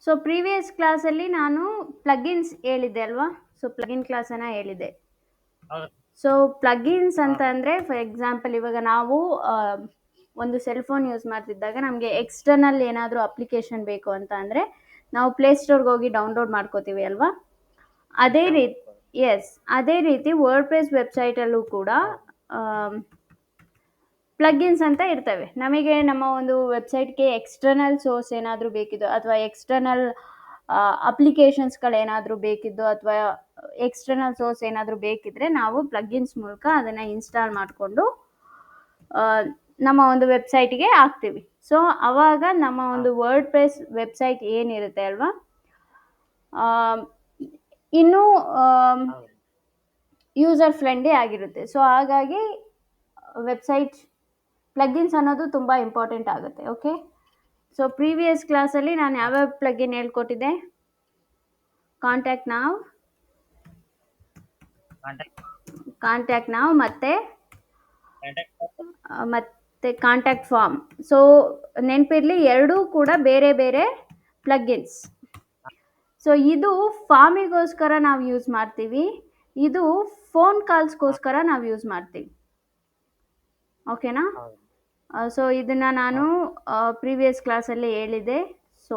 So previous ಕ್ಲಾಸಲ್ಲಿ ನಾನು plugins ಹೇಳಿದ್ದೆ ಅಲ್ವಾ? ಸೊ ಪ್ಲಗಿನ್ ಕ್ಲಾಸನ್ನು ಹೇಳಿದ್ದೆ. ಹೌದು. ಸೊ ಪ್ಲಗಿನ್ಸ್ ಅಂತ ಅಂದರೆ ಫಾರ್ ಎಕ್ಸಾಂಪಲ್ ಇವಾಗ ನಾವು ಒಂದು ಸೆಲ್ ಫೋನ್ ಯೂಸ್ ಮಾಡ್ತಿದ್ದಾಗ ನಮಗೆ ಎಕ್ಸ್ಟರ್ನಲ್ ಏನಾದರೂ ಅಪ್ಲಿಕೇಶನ್ ಬೇಕು ಅಂತ ಅಂದರೆ ನಾವು ಪ್ಲೇಸ್ಟೋರ್ಗೆ ಹೋಗಿ ಡೌನ್ಲೋಡ್ ಮಾಡ್ಕೋತೀವಿ ಅಲ್ವಾ? ಅದೇ ರೀತಿ ಅದೇ ರೀತಿ ವರ್ಡ್ ಪ್ರೆಸ್ ವೆಬ್ಸೈಟಲ್ಲೂ ಕೂಡ ಪ್ಲಗಿನ್ಸ್ ಅಂತ ಇರ್ತವೆ. ನಮಗೆ ನಮ್ಮ ಒಂದು ವೆಬ್ಸೈಟ್ಗೆ ಎಕ್ಸ್ಟರ್ನಲ್ ಸೋರ್ಸ್ ಏನಾದರೂ ಬೇಕಿದ್ದು ಅಥವಾ ಎಕ್ಸ್ಟರ್ನಲ್ ಅಪ್ಲಿಕೇಶನ್ಸ್ಗಳೇನಾದರೂ ಬೇಕಿದ್ದು ಅಥವಾ ಎಕ್ಸ್ಟರ್ನಲ್ ಸೋರ್ಸ್ ಏನಾದರೂ ಬೇಕಿದ್ರೆ ನಾವು ಪ್ಲಗಿನ್ಸ್ ಮೂಲಕ ಅದನ್ನು ಇನ್ಸ್ಟಾಲ್ ಮಾಡಿಕೊಂಡು ನಮ್ಮ ಒಂದು ವೆಬ್ಸೈಟ್ಗೆ ಹಾಕ್ತೀವಿ. ಸೊ ಅವಾಗ ನಮ್ಮ ಒಂದು ವರ್ಡ್ ಪ್ರೆಸ್ ವೆಬ್ಸೈಟ್ ಏನಿರುತ್ತೆ ಅಲ್ವಾ, ಇನ್ನೂ ಯೂಸರ್ ಫ್ರೆಂಡ್ಲಿ ಆಗಿರುತ್ತೆ. ಸೊ ಹಾಗಾಗಿ ವೆಬ್ಸೈಟ್ ಪ್ಲಗಿನ್ಸ್ ಅನ್ನೋದು ತುಂಬ ಇಂಪಾರ್ಟೆಂಟ್ ಆಗುತ್ತೆ. ಓಕೆ, ಸೊ ಪ್ರೀವಿಯಸ್ ಕ್ಲಾಸಲ್ಲಿ ನಾನು ಯಾವ್ಯಾವ ಪ್ಲಗಿನ್ ಹೇಳ್ಕೊಟ್ಟಿದ್ದೆ? ಕಾಂಟ್ಯಾಕ್ಟ್ ನಾವ್ ಮತ್ತೆ ಕಾಂಟ್ಯಾಕ್ಟ್ ಫಾರ್ಮ್. ಸೊ ನೆನಪಿರ್ಲಿ, ಎರಡೂ ಕೂಡ ಬೇರೆ ಬೇರೆ ಪ್ಲಗಿನ್ಸ್. ಸೊ ಇದು ಫಾರ್ಮಿಗೋಸ್ಕರ ನಾವು ಯೂಸ್ ಮಾಡ್ತೀವಿ, ಇದು ಫೋನ್ ಕಾಲ್ಸ್ಗೋಸ್ಕರ ನಾವು ಯೂಸ್ ಮಾಡ್ತೀವಿ. ಓಕೆನಾ? ಸೊ ಇದನ್ನು ನಾನು ಪ್ರೀವಿಯಸ್ ಕ್ಲಾಸಲ್ಲಿ ಹೇಳಿದೆ. ಸೊ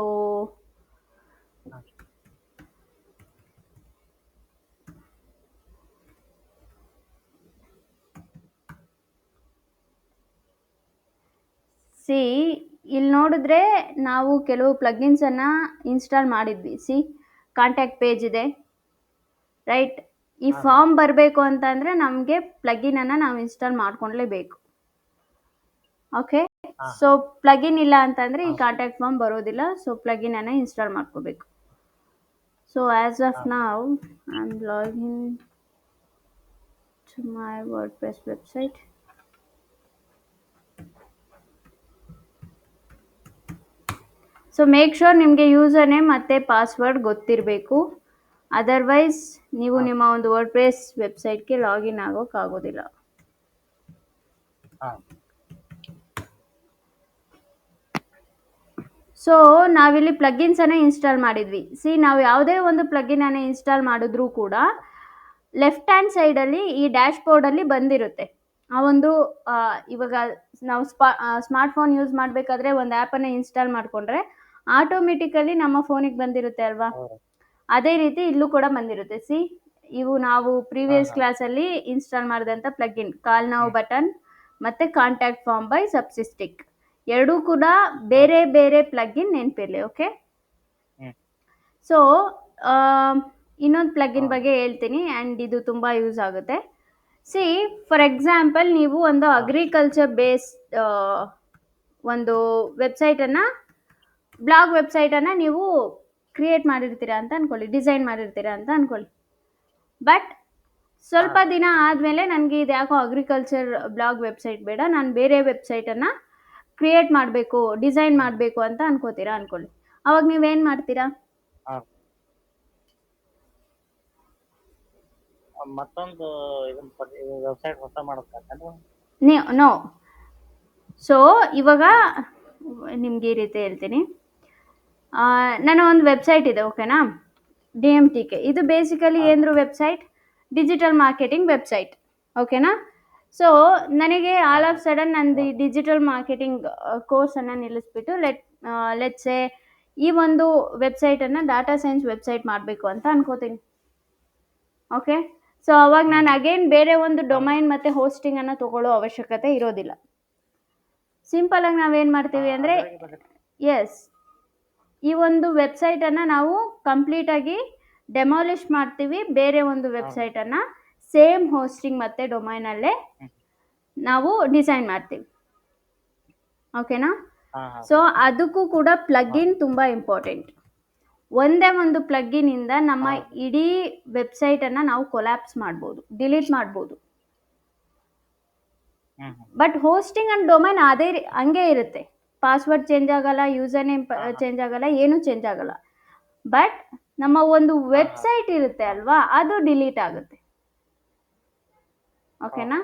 ಇಲ್ಲಿ ನೋಡಿದ್ರೆ ನಾವು ಕೆಲವು ಪ್ಲಗಿನ್ಸನ್ನು ಇನ್ಸ್ಟಾಲ್ ಮಾಡಿದ್ವಿ. ಕಾಂಟ್ಯಾಕ್ಟ್ ಪೇಜ್ ಇದೆ, ರೈಟ್? ಈ ಫಾರ್ಮ್ ಬರಬೇಕು ಅಂತ ಅಂದರೆ ನಮಗೆ ಪ್ಲಗಿನನ್ನು ನಾವು ಇನ್ಸ್ಟಾಲ್ ಮಾಡ್ಕೊಳ್ಲೇಬೇಕು. ಓಕೆ, ಸೊ ಪ್ಲಗಿನ್ ಇಲ್ಲ ಅಂತಂದರೆ ಈ ಕಾಂಟ್ಯಾಕ್ಟ್ ಫಾರ್ಮ್ ಬರೋದಿಲ್ಲ. ಸೊ ಪ್ಲಗಿನನ್ನು ಇನ್ಸ್ಟಾಲ್ ಮಾಡ್ಕೋಬೇಕು. ಸೊ ಆ್ಯಸ್ ಆಫ್ ನಾವ್ I am login to my WordPress website. So make sure ನಿಮಗೆ ಯೂಸರ್ ನೇಮ್ ಮತ್ತು ಪಾಸ್ವರ್ಡ್ ಗೊತ್ತಿರಬೇಕು. ಅದರ್ವೈಸ್ ನೀವು ನಿಮ್ಮ ಒಂದು ವರ್ಡ್ ಪ್ರೆಸ್ ವೆಬ್ಸೈಟ್ಗೆ ಲಾಗಿನ್ ಆಗೋಕ್ಕಾಗೋದಿಲ್ಲ. ಸೊ ನಾವಿಲ್ಲಿ ಪ್ಲಗಿನ್ಸನ್ನು ಇನ್ಸ್ಟಾಲ್ ಮಾಡಿದ್ವಿ. ನಾವು ಯಾವುದೇ ಒಂದು ಪ್ಲಗಿನನ್ನು ಇನ್ಸ್ಟಾಲ್ ಮಾಡಿದ್ರೂ ಕೂಡ ಲೆಫ್ಟ್ ಹ್ಯಾಂಡ್ ಸೈಡಲ್ಲಿ ಈ ಡ್ಯಾಶ್ ಬೋರ್ಡಲ್ಲಿ ಬಂದಿರುತ್ತೆ. ಆ ಒಂದು ಇವಾಗ ನಾವು ಸ್ಮಾರ್ಟ್ಫೋನ್ ಯೂಸ್ ಮಾಡಬೇಕಾದ್ರೆ ಒಂದು ಆ್ಯಪನ್ನು ಇನ್ಸ್ಟಾಲ್ ಮಾಡಿಕೊಂಡ್ರೆ ಆಟೋಮೆಟಿಕಲಿ ನಮ್ಮ ಫೋನಿಗೆ ಬಂದಿರುತ್ತೆ ಅಲ್ವಾ? ಅದೇ ರೀತಿ ಇಲ್ಲೂ ಕೂಡ ಬಂದಿರುತ್ತೆ. ಇವು ನಾವು ಪ್ರೀವಿಯಸ್ ಕ್ಲಾಸಲ್ಲಿ ಇನ್ಸ್ಟಾಲ್ ಮಾಡಿದಂಥ ಪ್ಲಗಿನ್ ಕಾಲ್ ನೌ ಬಟನ್ ಮತ್ತು ಕಾಂಟ್ಯಾಕ್ಟ್ ಫಾರ್ಮ್ ಬೈ ಸಬ್ಸಿಸ್ಟಿಕ್ ಎರಡೂ ಕೂಡ ಬೇರೆ ಬೇರೆ ಪ್ಲಗಿನ್, ನೆನಪಿರಲಿ. ಓಕೆ, ಸೊ ಇನ್ನೊಂದು ಪ್ಲಗಿನ್ ಬಗ್ಗೆ ಹೇಳ್ತೀನಿ ಆ್ಯಂಡ್ ಇದು ತುಂಬ ಯೂಸ್ ಆಗುತ್ತೆ. ಫಾರ್ ಎಕ್ಸಾಂಪಲ್ ನೀವು ಒಂದು ಅಗ್ರಿಕಲ್ಚರ್ ಬೇಸ್ಡ್ ಒಂದು ವೆಬ್ಸೈಟನ್ನು, ಬ್ಲಾಗ್ ವೆಬ್ಸೈಟನ್ನು ನೀವು ಕ್ರಿಯೇಟ್ ಮಾಡಿರ್ತೀರಾ ಅಂತ ಅಂದ್ಕೊಳ್ಳಿ, ಡಿಸೈನ್ ಮಾಡಿರ್ತೀರಾ ಅಂತ ಅಂದ್ಕೊಳ್ಳಿ. ಬಟ್ ಸ್ವಲ್ಪ ದಿನ ಆದಮೇಲೆ ನನಗೆ ಇದು ಯಾಕೋ ಅಗ್ರಿಕಲ್ಚರ್ ಬ್ಲಾಗ್ ವೆಬ್ಸೈಟ್ ಬೇಡ, ನಾನು ಬೇರೆ ವೆಬ್ಸೈಟನ್ನು ಕ್ರಿಯೇಟ್ ಮಾಡಬೇಕು, ಡಿಸೈನ್ ಮಾಡಬೇಕು ಅಂತ ಅಂದ್ಕೊಳ್ಳಿ. ಅವಾಗ ನೀವೇನು ಮಾಡ್ತೀರಾ? ಮತ್ತೊಂದು ವೆಬ್ಸೈಟ್ ಹೊಸ ಮಾಡೋದು ನೋ. ಸೊ ಇವಾಗ ನಿಮ್ಗೆ ಈ ರೀತಿ ಹೇಳ್ತೀನಿ. ನನ್ನ ಒಂದು ವೆಬ್ಸೈಟ್ ಇದೆ, ಓಕೆನಾ? DMTK. ಇದು ಬೇಸಿಕಲಿ ಏನ್ರು ವೆಬ್ಸೈಟ್? ಡಿಜಿಟಲ್ ಮಾರ್ಕೆಟಿಂಗ್ ವೆಬ್ಸೈಟ್, ಓಕೆನಾ? ಸೊ ನನಗೆ ಆಲ್ ಆಫ್ ಸಡನ್ ನಂದು ಡಿಜಿಟಲ್ ಮಾರ್ಕೆಟಿಂಗ್ ಕೋರ್ಸನ್ನು ನಿಲ್ಲಿಸ್ಬಿಟ್ಟು ಲೆಟ್ಸೆ ಈ ಒಂದು ವೆಬ್ಸೈಟನ್ನು ಡಾಟಾ ಸೈನ್ಸ್ ವೆಬ್ಸೈಟ್ ಮಾಡಬೇಕು ಅಂತ ಅನ್ಕೋತೀನಿ. ಓಕೆ, ಸೊ ಅವಾಗ ನಾನು ಅಗೇನ್ ಬೇರೆ ಒಂದು ಡೊಮೈನ್ ಮತ್ತು ಹೋಸ್ಟಿಂಗನ್ನು ತೊಗೊಳ್ಳೋ ಅವಶ್ಯಕತೆ ಇರೋದಿಲ್ಲ. ಸಿಂಪಲಾಗಿ ನಾವೇನು ಮಾಡ್ತೀವಿ ಅಂದರೆ, ಈ ಒಂದು ವೆಬ್ಸೈಟನ್ನು ನಾವು ಕಂಪ್ಲೀಟಾಗಿ ಡೆಮಾಲಿಷ್ ಮಾಡ್ತೀವಿ, ಬೇರೆ ಒಂದು ವೆಬ್ಸೈಟನ್ನು ಸೇಮ್ ಹೋಸ್ಟಿಂಗ್ ಮತ್ತು ಡೊಮೈನಲ್ಲೇ ನಾವು ಡಿಸೈನ್ ಮಾಡ್ತೀವಿ. ಓಕೆನಾ? ಸೊ ಅದಕ್ಕೂ ಕೂಡ ಪ್ಲಗಿನ್ ತುಂಬ ಇಂಪಾರ್ಟೆಂಟ್. ಒಂದೇ ಒಂದು ಪ್ಲಗಿನಿಂದ ನಮ್ಮ ಇಡೀ ವೆಬ್ಸೈಟನ್ನು ನಾವು ಕೊಲ್ಯಾಪ್ಸ್ ಮಾಡ್ಬೋದು, ಡಿಲೀಟ್ ಮಾಡ್ಬೋದು. ಬಟ್ ಹೋಸ್ಟಿಂಗ್ ಆ್ಯಂಡ್ ಡೊಮೈನ್ ಅದೇ ಹಂಗೆ ಇರುತ್ತೆ. ಪಾಸ್ವರ್ಡ್ ಚೇಂಜ್ ಆಗಲ್ಲ, ಯೂಸರ್ ನೇಮ್ ಚೇಂಜ್ ಆಗಲ್ಲ, ಏನೂ ಚೇಂಜ್ ಆಗಲ್ಲ. ಬಟ್ ನಮ್ಮ ಒಂದು ವೆಬ್ಸೈಟ್ ಇರುತ್ತೆ ಅಲ್ವಾ, ಅದು ಡಿಲೀಟ್ ಆಗುತ್ತೆ. ಓಕೆನಾ?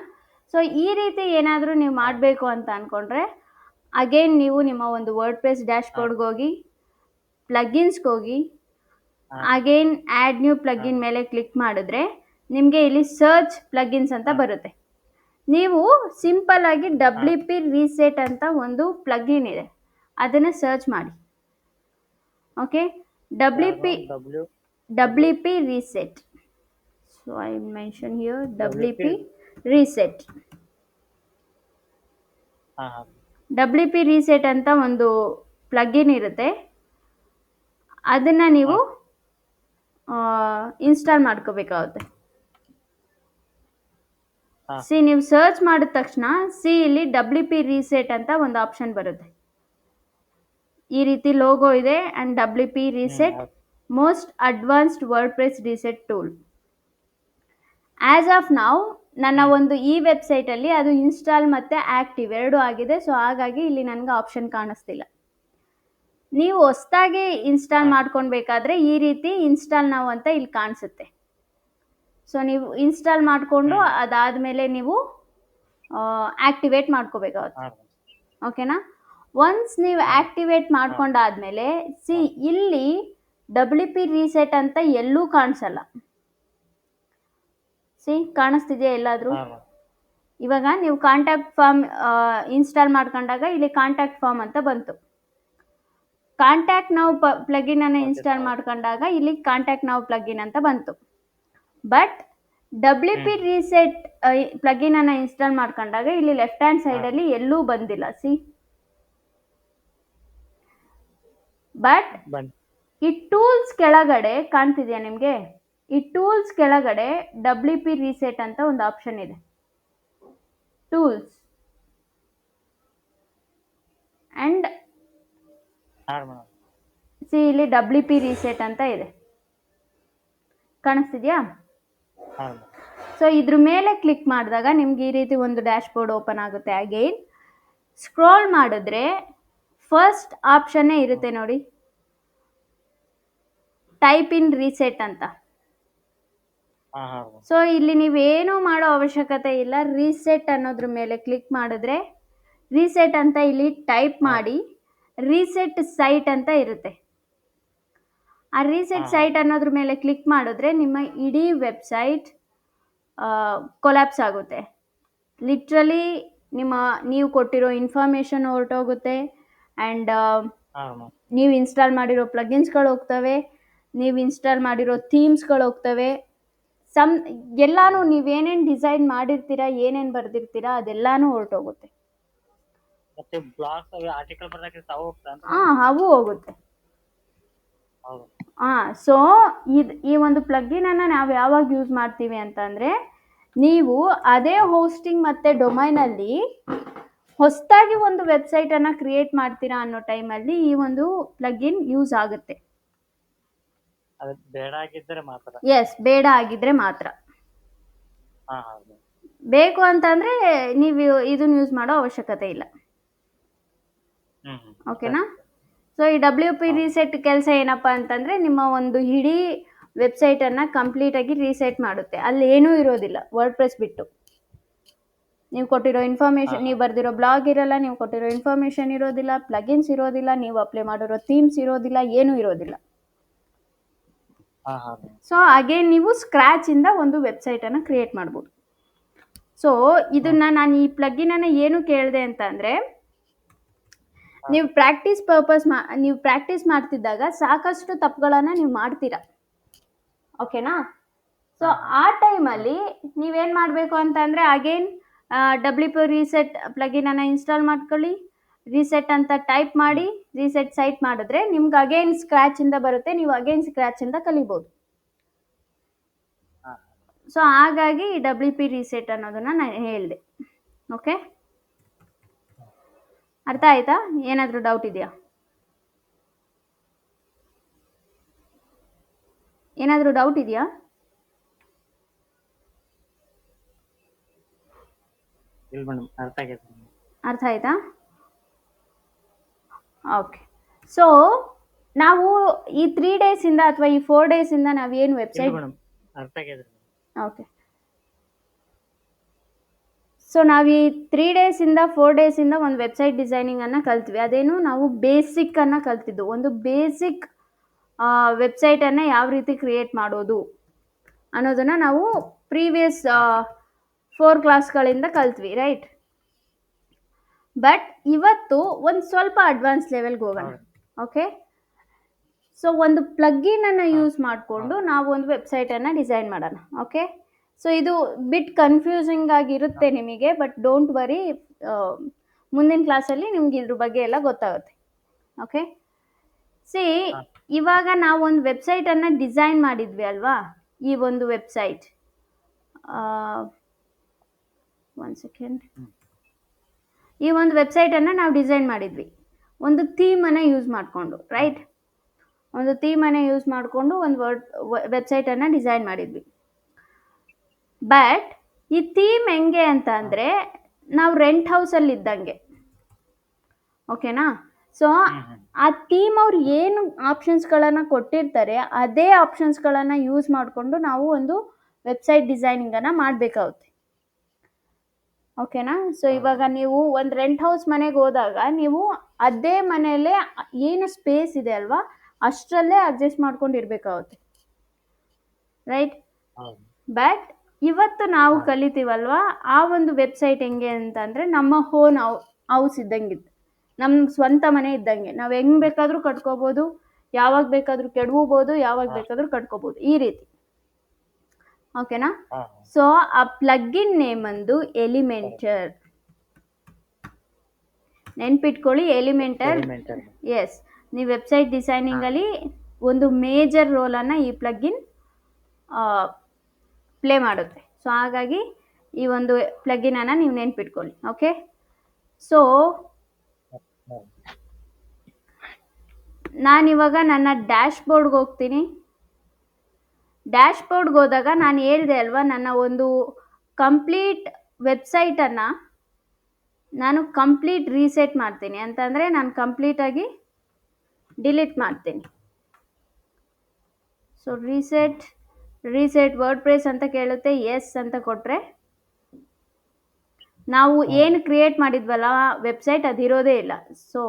ಸೊ ಈ ರೀತಿ ಏನಾದರೂ ನೀವು ಮಾಡಬೇಕು ಅಂತ ಅಂದ್ಕೊಂಡ್ರೆ ಅಗೇನ್ ನೀವು ನಿಮ್ಮ ಒಂದು ವರ್ಡ್ ಪ್ರೆಸ್ ಡ್ಯಾಶ್ ಬೋರ್ಡ್ಗೆ ಹೋಗಿ ಪ್ಲಗಿನ್ಸ್ಗೆ ಹೋಗಿ ಹಾ ಅಗೇನ್ ಆ್ಯಡ್ ನ್ಯೂ ಪ್ಲಗಿನ್ ಮೇಲೆ ಕ್ಲಿಕ್ ಮಾಡಿದ್ರೆ ನಿಮಗೆ ಇಲ್ಲಿ ಸರ್ಚ್ ಪ್ಲಗಿನ್ಸ್ ಅಂತ ಹಾ ಬರುತ್ತೆ. ನೀವು ಸಿಂಪಲ್ ಆಗಿ ಹಾ WP ರೀಸೆಟ್ ಅಂತ ಒಂದು ಪ್ಲಗಿನ್ ಇದೆ, ಅದನ್ನು ಸರ್ಚ್ ಮಾಡಿ. ಓಕೆ, ಯಾವುದು WP W reset. So I mention here WP WP reset. ಹಾ ಹಾ WP reset ಅಂತ ಒಂದು ಪ್ಲಗಿನ್ ಇರುತ್ತೆ, ಅದನ್ನು ನೀವು ಇನ್ಸ್ಟಾಲ್ ಮಾಡ್ಕೋಬೇಕಾಗುತ್ತೆ. ಹಾ ಸಿ ನೀವು ಸರ್ಚ್ ಮಾಡಿದ ತಕ್ಷಣ ಇಲ್ಲಿ WP reset ಅಂತ ಒಂದು ಆಪ್ಷನ್ ಬರುತ್ತೆ. ಈ ರೀತಿ ಲೋಗೋ ಇದೆ ಆ್ಯಂಡ್ WP reset ಹೌದು most advanced WordPress reset tool. As of ನಾವು ನನ್ನ ಒಂದು ಈ ವೆಬ್ಸೈಟಲ್ಲಿ ಅದು ಇನ್ಸ್ಟಾಲ್ ಮತ್ತು ಆ್ಯಕ್ಟಿವ್ ಎರಡೂ ಆಗಿದೆ. ಸೊ ಹಾಗಾಗಿ ಇಲ್ಲಿ ನನಗೆ ಆಪ್ಷನ್ ಕಾಣಿಸ್ತಿಲ್ಲ. ನೀವು ಹೊಸದಾಗಿ ಇನ್ಸ್ಟಾಲ್ ಮಾಡ್ಕೊಳ್ಬೇಕಾದ್ರೆ ಈ ರೀತಿ ಇನ್ಸ್ಟಾಲ್ ನಾವು ಅಂತ ಇಲ್ಲಿ ಕಾಣಿಸುತ್ತೆ. ಸೊ ನೀವು ಇನ್ಸ್ಟಾಲ್ ಮಾಡಿಕೊಂಡು ಅದಾದಮೇಲೆ ನೀವು ಆ್ಯಕ್ಟಿವೇಟ್ ಮಾಡ್ಕೋಬೇಕಾಗುತ್ತೆ. ಹಾ ಓಕೆನಾ? ಒನ್ಸ್ ನೀವು ಆ್ಯಕ್ಟಿವೇಟ್ ಮಾಡ್ಕೊಂಡಾದ್ಮೇಲೆ ಇಲ್ಲಿ WP reset ಅಂತ ಎಲ್ಲೂ ಕಾಣಿಸಲ್ಲ. ಕಾಣಿಸ್ತಿದೆಯಾ ಎಲ್ಲಾದರೂ? ಹಾ ಇವಾಗ ನೀವು ಕಾಂಟ್ಯಾಕ್ಟ್ ಫಾರ್ಮ್ ಇನ್ಸ್ಟಾಲ್ ಮಾಡ್ಕೊಂಡಾಗ ಇಲ್ಲಿ ಕಾಂಟ್ಯಾಕ್ಟ್ ಫಾರ್ಮ್ ಅಂತ ಬಂತು. ಕಾಂಟ್ಯಾಕ್ಟ್ ನಾವು ಪ್ಲಗಿನ್ ಅನ್ನು ಇನ್ಸ್ಟಾಲ್ ಮಾಡ್ಕೊಂಡಾಗ ಇಲ್ಲಿ ಕಾಂಟ್ಯಾಕ್ಟ್ ನಾವು ಪ್ಲಗಿನ್ ಅಂತ ಬಂತು. ಬಟ್ WP reset ಪ್ಲಗಿನ್ ಅನ್ನು ಇನ್ಸ್ಟಾಲ್ ಮಾಡ್ಕೊಂಡಾಗ ಇಲ್ಲಿ ಲೆಫ್ಟ್ ಹ್ಯಾಂಡ್ ಸೈಡಲ್ಲಿ ಎಲ್ಲೂ ಬಂದಿಲ್ಲ. ಬಟ್ ಬನ್ನಿ ಈ ಟೂಲ್ಸ್ ಕೆಳಗಡೆ ಕಾಣ್ತಿದೆಯಾ ನಿಮಗೆ? ಈ ಟೂಲ್ಸ್ ಕೆಳಗಡೆ WP reset ಅಂತ ಒಂದು ಆಪ್ಷನ್ ಇದೆ. ಟೂಲ್ಸ್ ಆ್ಯಂಡ್ ಹಾ ಮೇಡಮ್ ಇಲ್ಲಿ WP reset ಅಂತ ಇದೆ, ಕಾಣಿಸ್ತಿದೆಯಾ? ಹಾ ಮೇಡಮ್ ಸೊ ಇದ್ರ ಮೇಲೆ ಕ್ಲಿಕ್ ಮಾಡಿದಾಗ ನಿಮ್ಗೆ ಈ ರೀತಿ ಒಂದು ಡ್ಯಾಶ್ ಬೋರ್ಡ್ ಓಪನ್ ಆಗುತ್ತೆ. ಅಗೇನ್ ಸ್ಕ್ರೋಲ್ ಮಾಡಿದ್ರೆ ಫಸ್ಟ್ ಆಪ್ಷನ್ನೇ ಇರುತ್ತೆ ನೋಡಿ, ಟೈಪ್ ಇನ್ ರೀಸೆಟ್ ಅಂತ. ಹಾ ಹಾ ಮೇಡಮ್ ಸೊ ಇಲ್ಲಿ ನೀವೇನು ಮಾಡೋ ಅವಶ್ಯಕತೆ ಇಲ್ಲ. ರೀಸೆಟ್ ಅನ್ನೋದ್ರ ಮೇಲೆ ಕ್ಲಿಕ್ ಮಾಡಿದ್ರೆ ರೀಸೆಟ್ ಅಂತ ಇಲ್ಲಿ ಟೈಪ್ ಮಾಡಿ ರೀಸೆಟ್ ಸೈಟ್ ಅಂತ ಇರುತ್ತೆ. ಆ ರೀಸೆಟ್ ಸೈಟ್ ಅನ್ನೋದ್ರ ಮೇಲೆ ಕ್ಲಿಕ್ ಮಾಡಿದ್ರೆ ನಿಮ್ಮ ಇಡೀ ವೆಬ್ಸೈಟ್ ಕೊಲ್ಯಾಪ್ಸ್ ಆಗುತ್ತೆ. ಲಿಟ್ರಲಿ ನೀವು ಕೊಟ್ಟಿರೋ ಇನ್ಫಾರ್ಮೇಷನ್ ಹೊರಟೋಗುತ್ತೆ ಆ್ಯಂಡ್ ಹಾ ಮೇಡಮ್ ನೀವು ಇನ್ಸ್ಟಾಲ್ ಮಾಡಿರೋ ಪ್ಲಗಿನ್ಸ್ಗಳು ಹೋಗ್ತವೆ, ನೀವು ಇನ್ಸ್ಟಾಲ್ ಮಾಡಿರೋ ಥೀಮ್ಸ್ಗಳು ಹೋಗ್ತವೆ, ಎಲ್ಲಾನು ನೀವೇನೇನು ಡಿಸೈನ್ ಮಾಡಿರ್ತೀರಾ, ಏನೇನು ಬರೆದಿರ್ತೀರಾ ಅದೆಲ್ಲಾನು ಹೊರಟೋಗುತ್ತೆ. ಮತ್ತೆ ಬ್ಲಾಗ್ಸ್ ಆರ್ಟಿಕಲ್ ಬರ್ದಾಕ ತಾವು ಹೋಗ್ತಾ ಅವು ಹೋಗುತ್ತೆ. ಹೌದು ಸೊ ಈ ಒಂದು ಪ್ಲಗಿನ್ ಅನ್ನು ನಾವು ಯಾವಾಗ ಯೂಸ್ ಮಾಡ್ತೀವಿ ಅಂತಂದರೆ, ನೀವು ಅದೇ ಹೋಸ್ಟಿಂಗ್ ಮತ್ತು ಡೊಮೈನಲ್ಲಿ ಹೊಸದಾಗಿ ಒಂದು ವೆಬ್ಸೈಟನ್ನು ಕ್ರಿಯೇಟ್ ಮಾಡ್ತೀರಾ ಅನ್ನೋ ಟೈಮಲ್ಲಿ ಈ ಒಂದು ಪ್ಲಗಿನ್ ಯೂಸ್ ಆಗುತ್ತೆ. ಅದು ಬೇಡ ಆಗಿದ್ದರೆ ಮಾತ್ರ. ಎಸ್, ಬೇಡ ಆಗಿದ್ರೆ ಮಾತ್ರ. ಹಾ ಹೌದು ಬೇಕು ಅಂತಂದರೆ ನೀವು ಇದನ್ನು ಯೂಸ್ ಮಾಡೋ ಅವಶ್ಯಕತೆ ಇಲ್ಲ. ಓಕೆನಾ? ಸೊ ಈ WP reset ಕೆಲಸ ಏನಪ್ಪ ಅಂತಂದರೆ ನಿಮ್ಮ ಒಂದು ಇಡೀ ವೆಬ್ಸೈಟನ್ನು ಕಂಪ್ಲೀಟಾಗಿ ರೀಸೆಟ್ ಮಾಡುತ್ತೆ. ಅಲ್ಲಿ ಏನೂ ಇರೋದಿಲ್ಲ ವರ್ಡ್ಪ್ರೆಸ್ ಬಿಟ್ಟು. ನೀವು ಕೊಟ್ಟಿರೋ ಇನ್ಫಾರ್ಮೇಷನ್, ನೀವು ಬರೆದಿರೋ ಬ್ಲಾಗ್ ಇರಲ್ಲ, ನೀವು ಕೊಟ್ಟಿರೋ ಇನ್ಫಾರ್ಮೇಷನ್ ಇರೋದಿಲ್ಲ, ಪ್ಲಗಿನ್ಸ್ ಇರೋದಿಲ್ಲ, ನೀವು ಅಪ್ಲೈ ಮಾಡಿರೋ ಥೀಮ್ಸ್ ಇರೋದಿಲ್ಲ, ಏನೂ ಇರೋದಿಲ್ಲ. ಹಾ ಹಾ ಸೊ ಅಗೇನ್ ನೀವು ಸ್ಕ್ರ್ಯಾಚಿಂದ ಒಂದು ವೆಬ್ಸೈಟನ್ನು ಕ್ರಿಯೇಟ್ ಮಾಡ್ಬೋದು. ಸೊ ಇದನ್ನು ನಾನು ಈ ಪ್ಲಗಿನನ್ನು ಏನು ಕೇಳಿದೆ ಅಂತ ಅಂದರೆ, ನೀವು ಪ್ರಾಕ್ಟೀಸ್ ಮಾಡ್ತಿದ್ದಾಗ ಸಾಕಷ್ಟು ತಪ್ಪುಗಳನ್ನು ನೀವು ಮಾಡ್ತೀರಾ. ಓಕೆನಾ? ಸೊ ಆ ಟೈಮಲ್ಲಿ ನೀವೇನು ಮಾಡಬೇಕು ಅಂತಂದರೆ ಅಗೇನ್ WP reset ಪ್ಲಗಿನನ್ನು ಇನ್ಸ್ಟಾಲ್ ಮಾಡ್ಕೊಳ್ಳಿ, ರೀಸೆಟ್ ಅಂತ ಟೈಪ್ ಮಾಡಿ ರೀಸೆಟ್ ಸೈಟ್ ಮಾಡಿದ್ರೆ ನಿಮ್ಗೆ ಅಗೇನ್ ಸ್ಕ್ರ್ಯಾಚಿಂದ ಬರುತ್ತೆ. ನೀವು ಅಗೇನ್ ಸ್ಕ್ರ್ಯಾಚಿಂದ ಕಲಿಬೋದು. ಸೊ ಹಾಗಾಗಿ WP reset ಅನ್ನೋದನ್ನು ನಾನು ಹೇಳಿದೆ. ಓಕೆ, ಅರ್ಥ ಆಯ್ತಾ? ಏನಾದರೂ ಡೌಟ್ ಇದೆಯಾ? ಏನಾದರೂ ಡೌಟ್ ಇದೆಯಾ? ಇಲ್ಲ ಮೇಡಮ್, ಅರ್ಥ ಆಗೈತೆ. ಅರ್ಥ ಆಯ್ತಾ? ಓಕೆ. ಸೊ ನಾವು ಈ 3 ಡೇಸಿಂದ ಅಥವಾ ಈ 4 ಡೇಸಿಂದ ನಾವೇನು ವೆಬ್ಸೈಟ್ ಮೇಡಮ್ ಅರ್ಥ ಆಗೈತೆ. ಓಕೆ. ಸೊ ನಾವು ಈ 3 ಡೇಸಿಂದ 4 ಡೇಸಿಂದ ಒಂದು ವೆಬ್ಸೈಟ್ ಡಿಸೈನಿಂಗನ್ನು ಕಲ್ತ್ವಿ. ಅದೇನು ನಾವು ಬೇಸಿಕ್ಕನ್ನು ಕಲ್ತಿದ್ದು, ಒಂದು ಬೇಸಿಕ್ ವೆಬ್ಸೈಟನ್ನು ಯಾವ ರೀತಿ ಕ್ರಿಯೇಟ್ ಮಾಡೋದು ಅನ್ನೋದನ್ನು ನಾವು ಪ್ರೀವಿಯಸ್ 4 ಕ್ಲಾಸ್ಗಳಿಂದ ಕಲ್ತ್ವಿ, ರೈಟ್? ಬಟ್ ಇವತ್ತು ಒಂದು ಸ್ವಲ್ಪ ಅಡ್ವಾನ್ಸ್ ಲೆವೆಲ್ಗೆ ಹೋಗೋಣ. ಓಕೆ, ಸೊ ಒಂದು ಪ್ಲಗ್ಗಿನನ್ನು ಯೂಸ್ ಮಾಡಿಕೊಂಡು ನಾವು ಒಂದು ವೆಬ್ಸೈಟನ್ನು ಡಿಸೈನ್ ಮಾಡೋಣ. ಓಕೆ, ಸೊ ಇದು ಬಿಟ್ ಕನ್ಫ್ಯೂಸಿಂಗ್ ಆಗಿರುತ್ತೆ ನಿಮಗೆ, ಬಟ್ ಡೋಂಟ್ ವರಿ, ಮುಂದಿನ ಕ್ಲಾಸಲ್ಲಿ ನಿಮ್ಗೆ ಇದ್ರ ಬಗ್ಗೆ ಎಲ್ಲ ಗೊತ್ತಾಗುತ್ತೆ. ಓಕೆ, ಸಿ, ಇವಾಗ ನಾವು ಒಂದು ವೆಬ್ಸೈಟನ್ನು ಡಿಸೈನ್ ಮಾಡಿದ್ವಿ ಅಲ್ವಾ? ಈ ಒಂದು ವೆಬ್ಸೈಟ್, ಒನ್ ಸೆಕೆಂಡ್, ಈ ಒಂದು ವೆಬ್ಸೈಟನ್ನು ನಾವು ಡಿಸೈನ್ ಮಾಡಿದ್ವಿ ಒಂದು ಥೀಮನ್ನು ಯೂಸ್ ಮಾಡಿಕೊಂಡು, ರೈಟ್? ಒಂದು ಥೀಮನ್ನು ಯೂಸ್ ಮಾಡಿಕೊಂಡು ಒಂದು ವೆಬ್ಸೈಟನ್ನು ಡಿಸೈನ್ ಮಾಡಿದ್ವಿ. ಬಟ್ ಈ ಥೀಮ್ ಹೆಂಗೆ ಅಂತ ಅಂದರೆ, ನಾವು ರೆಂಟ್ ಹೌಸಲ್ಲಿ ಇದ್ದಂಗೆ, ಓಕೆನಾ? ಸೊ ಆ ಥೀಮ್ ಅವ್ರು ಏನು ಆಪ್ಷನ್ಸ್ಗಳನ್ನು ಕೊಟ್ಟಿರ್ತಾರೆ ಅದೇ ಆಪ್ಷನ್ಸ್ಗಳನ್ನು ಯೂಸ್ ಮಾಡಿಕೊಂಡು ನಾವು ಒಂದು ವೆಬ್ಸೈಟ್ ಡಿಸೈನಿಂಗನ್ನು ಮಾಡಬೇಕಾಗುತ್ತೆ. ಓಕೆನಾ? ಸೊ ಇವಾಗ ನೀವು ಒಂದು ರೆಂಟ್ ಹೌಸ್ ಮನೆಗೆ ಹೋದಾಗ ನೀವು ಅದೇ ಮನೆಯಲ್ಲೇ ಏನು ಸ್ಪೇಸ್ ಇದೆ ಅಲ್ವಾ ಅಷ್ಟರಲ್ಲೇ ಅಡ್ಜಸ್ಟ್ ಮಾಡ್ಕೊಂಡು ಇರಬೇಕಾಗುತ್ತೆ, ರೈಟ್? ಬಟ್ ಇವತ್ತು ನಾವು ಕಲಿತೀವಲ್ವಾ, ಆ ಒಂದು ವೆಬ್ಸೈಟ್ ಹೆಂಗೆ ಅಂತಂದರೆ ನಮ್ಮ ಓನ್ ಹೌಸ್ ಇದ್ದಂಗಿತ್ತು, ನಮ್ಮ ಸ್ವಂತ ಮನೆ ಇದ್ದಂಗೆ. ನಾವು ಹೆಂಗೆ ಬೇಕಾದರೂ ಕಟ್ಕೋಬೋದು, ಯಾವಾಗ ಬೇಕಾದರೂ ಕೆಡವಬೋದು, ಯಾವಾಗ ಬೇಕಾದರೂ ಕಟ್ಕೋಬೋದು, ಈ ರೀತಿ. ಓಕೆನಾ? ಸೊ ಆ ಪ್ಲಗ್ಗಿನ್ ನೇಮ್ ಒಂದು ಎಲಿಮೆಂಟರ್. ನೆನ್ಪಿಟ್ಕೊಳ್ಳಿ, ಎಲಿಮೆಂಟರ್. ಎಸ್, ನೀವು ವೆಬ್ಸೈಟ್ ಡಿಸೈನಿಂಗಲ್ಲಿ ಒಂದು ಮೇಜರ್ ರೋಲನ್ನು ಈ ಪ್ಲಗ್ಗಿನ್ ಪ್ಲೇ ಮಾಡುತ್ತೆ. ಸೊ ಹಾಗಾಗಿ ಈ ಒಂದು ಪ್ಲಗ್ಗಿನನ್ನು ನೀವು ನೆನ್ಪಿಟ್ಕೊಳ್ಳಿ. ಓಕೆ, ಸೊ ನಾನಿವಾಗ ನನ್ನ ಡ್ಯಾಶ್ ಬೋರ್ಡ್ಗೆ ಹೋಗ್ತೀನಿ. ಡ್ಯಾಶ್ ಬೋರ್ಡ್ಗೆ ಹೋದಾಗ ನಾನು ಹೇಳಿದೆ ಅಲ್ವಾ, ನನ್ನ ಒಂದು ಕಂಪ್ಲೀಟ್ ವೆಬ್ಸೈಟನ್ನು ನಾನು ಕಂಪ್ಲೀಟ್ ರೀಸೆಟ್ ಮಾಡ್ತೀನಿ ಅಂತಂದರೆ ನಾನು ಕಂಪ್ಲೀಟಾಗಿ ಡಿಲೀಟ್ ಮಾಡ್ತೀನಿ. ಸೊ ರೀಸೆಟ್ ವರ್ಡ್ಪ್ರೆಸ್ ಅಂತ ಕೇಳುತ್ತೆ, ಎಸ್ ಅಂತ ಕೊಟ್ಟರೆ ನಾವು ಏನು ಕ್ರಿಯೇಟ್ ಮಾಡಿದ್ವಲ್ಲ ವೆಬ್ಸೈಟ್ ಅದಿರೋದೇ ಇಲ್ಲ. ಸೊ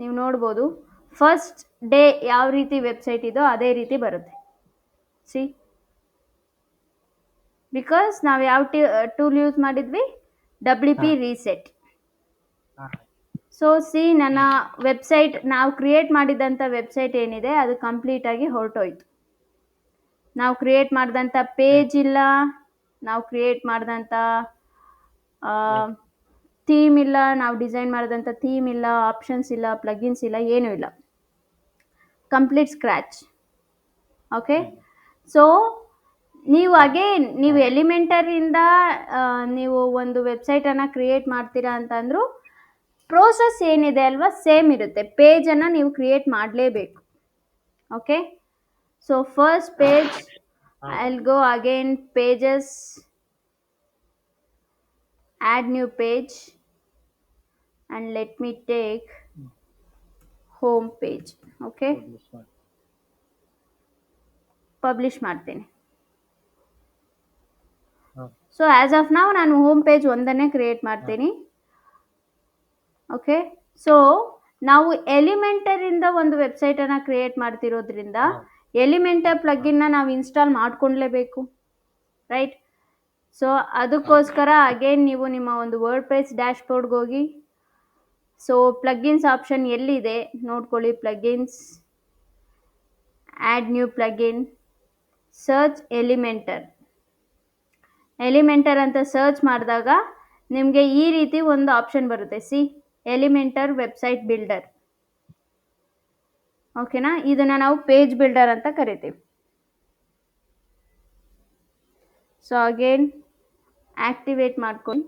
ನೀವು ನೋಡ್ಬೋದು, ಫಸ್ಟ್ ಡೇ ಯಾವ ರೀತಿ ವೆಬ್ಸೈಟ್ ಇದೋ ಅದೇ ರೀತಿ ಬರುತ್ತೆ. ಸಿ, ಬಿಕಾಸ್ ನಾವು ಯಾವ ಟೂಲ್ ಯೂಸ್ ಮಾಡಿದ್ವಿ, WP ರೀಸೆಟ್. ಸೊ ಸಿ, ನನ್ನ ವೆಬ್ಸೈಟ್, ನಾವು ಕ್ರಿಯೇಟ್ ಮಾಡಿದಂಥ ವೆಬ್ಸೈಟ್ ಏನಿದೆ ಅದು ಕಂಪ್ಲೀಟಾಗಿ ಹೊರಟೋಯ್ತು. ನಾವು ಕ್ರಿಯೇಟ್ ಮಾಡಿದಂಥ ಪೇಜ್ ಇಲ್ಲ, ನಾವು ಕ್ರಿಯೇಟ್ ಮಾಡಿದಂಥ ಥೀಮ್ ಇಲ್ಲ, ನಾವು ಡಿಸೈನ್ ಮಾಡಿದಂಥ ಥೀಮ್ ಇಲ್ಲ, ಆಪ್ಷನ್ಸ್ ಇಲ್ಲ, ಪ್ಲಗಿನ್ಸ್ ಇಲ್ಲ, ಏನೂ ಇಲ್ಲ, ಕಂಪ್ಲೀಟ್ ಸ್ಕ್ರ್ಯಾಚ್. ಓಕೆ, ಸೊ ನೀವು ನೀವು ಎಲಿಮೆಂಟರಿಂದ ನೀವು ಒಂದು ವೆಬ್ಸೈಟನ್ನು ಕ್ರಿಯೇಟ್ ಮಾಡ್ತೀರಾ ಅಂತಂದರೂ ಪ್ರೋಸೆಸ್ ಏನಿದೆ ಅಲ್ವಾ ಸೇಮ್ ಇರುತ್ತೆ. ಪೇಜನ್ನು ನೀವು ಕ್ರಿಯೇಟ್ ಮಾಡಲೇಬೇಕು. Okay, so first page, I'll go again, pages, add new page, and let me take home page. Okay, publish ಮಾಡ್ತೀನಿ. ಸೊ ಆ್ಯಸ್ ಆಫ್ ನಾವು ನಾನು ಹೋಮ್ ಪೇಜ್ ಒಂದನ್ನೇ ಕ್ರಿಯೇಟ್ ಮಾಡ್ತೀನಿ. ಓಕೆ, ಸೊ ನಾವು ಎಲಿಮೆಂಟರಿಂದ ಒಂದು ವೆಬ್ಸೈಟನ್ನು ಕ್ರಿಯೇಟ್ ಮಾಡ್ತಿರೋದ್ರಿಂದ ಎಲಿಮೆಂಟರ್ ಪ್ಲಗ್ಗಿನ್ನ ನಾವು ಇನ್ಸ್ಟಾಲ್ ಮಾಡ್ಕೊಳ್ಲೇಬೇಕು, ರೈಟ್? ಸೊ ಅದಕ್ಕೋಸ್ಕರ again ನೀವು ನಿಮ್ಮ ಒಂದು ವರ್ಡ್ಪ್ರೆಸ್ ಡ್ಯಾಶ್ ಬೋರ್ಡ್ಗೆ ಹೋಗಿ, ಸೊ ಪ್ಲಗ್ಗಿನ್ಸ್ ಆಪ್ಷನ್ ಎಲ್ಲಿದೆ ನೋಡ್ಕೊಳ್ಳಿ, ಪ್ಲಗ್ಗಿನ್ಸ್, ಆ್ಯಡ್ ನ್ಯೂ ಪ್ಲಗ್ಗಿನ್, ಸರ್ಚ್ ಎಲಿಮೆಂಟರ್ ಅಂತ ಸರ್ಚ್ ಮಾಡಿದಾಗ ನಿಮಗೆ ಈ ರೀತಿ ಒಂದು ಆಪ್ಷನ್ ಬರುತ್ತೆ. C, Elementor website builder. ಓಕೆನಾ? ಇದನ್ನು ನಾವು ಪೇಜ್ ಬಿಲ್ಡರ್ ಅಂತ ಕರಿತೀವಿ. ಸೊ ಅಗೇನ್ ಆಕ್ಟಿವೇಟ್ ಮಾಡ್ಕೊಂಡು,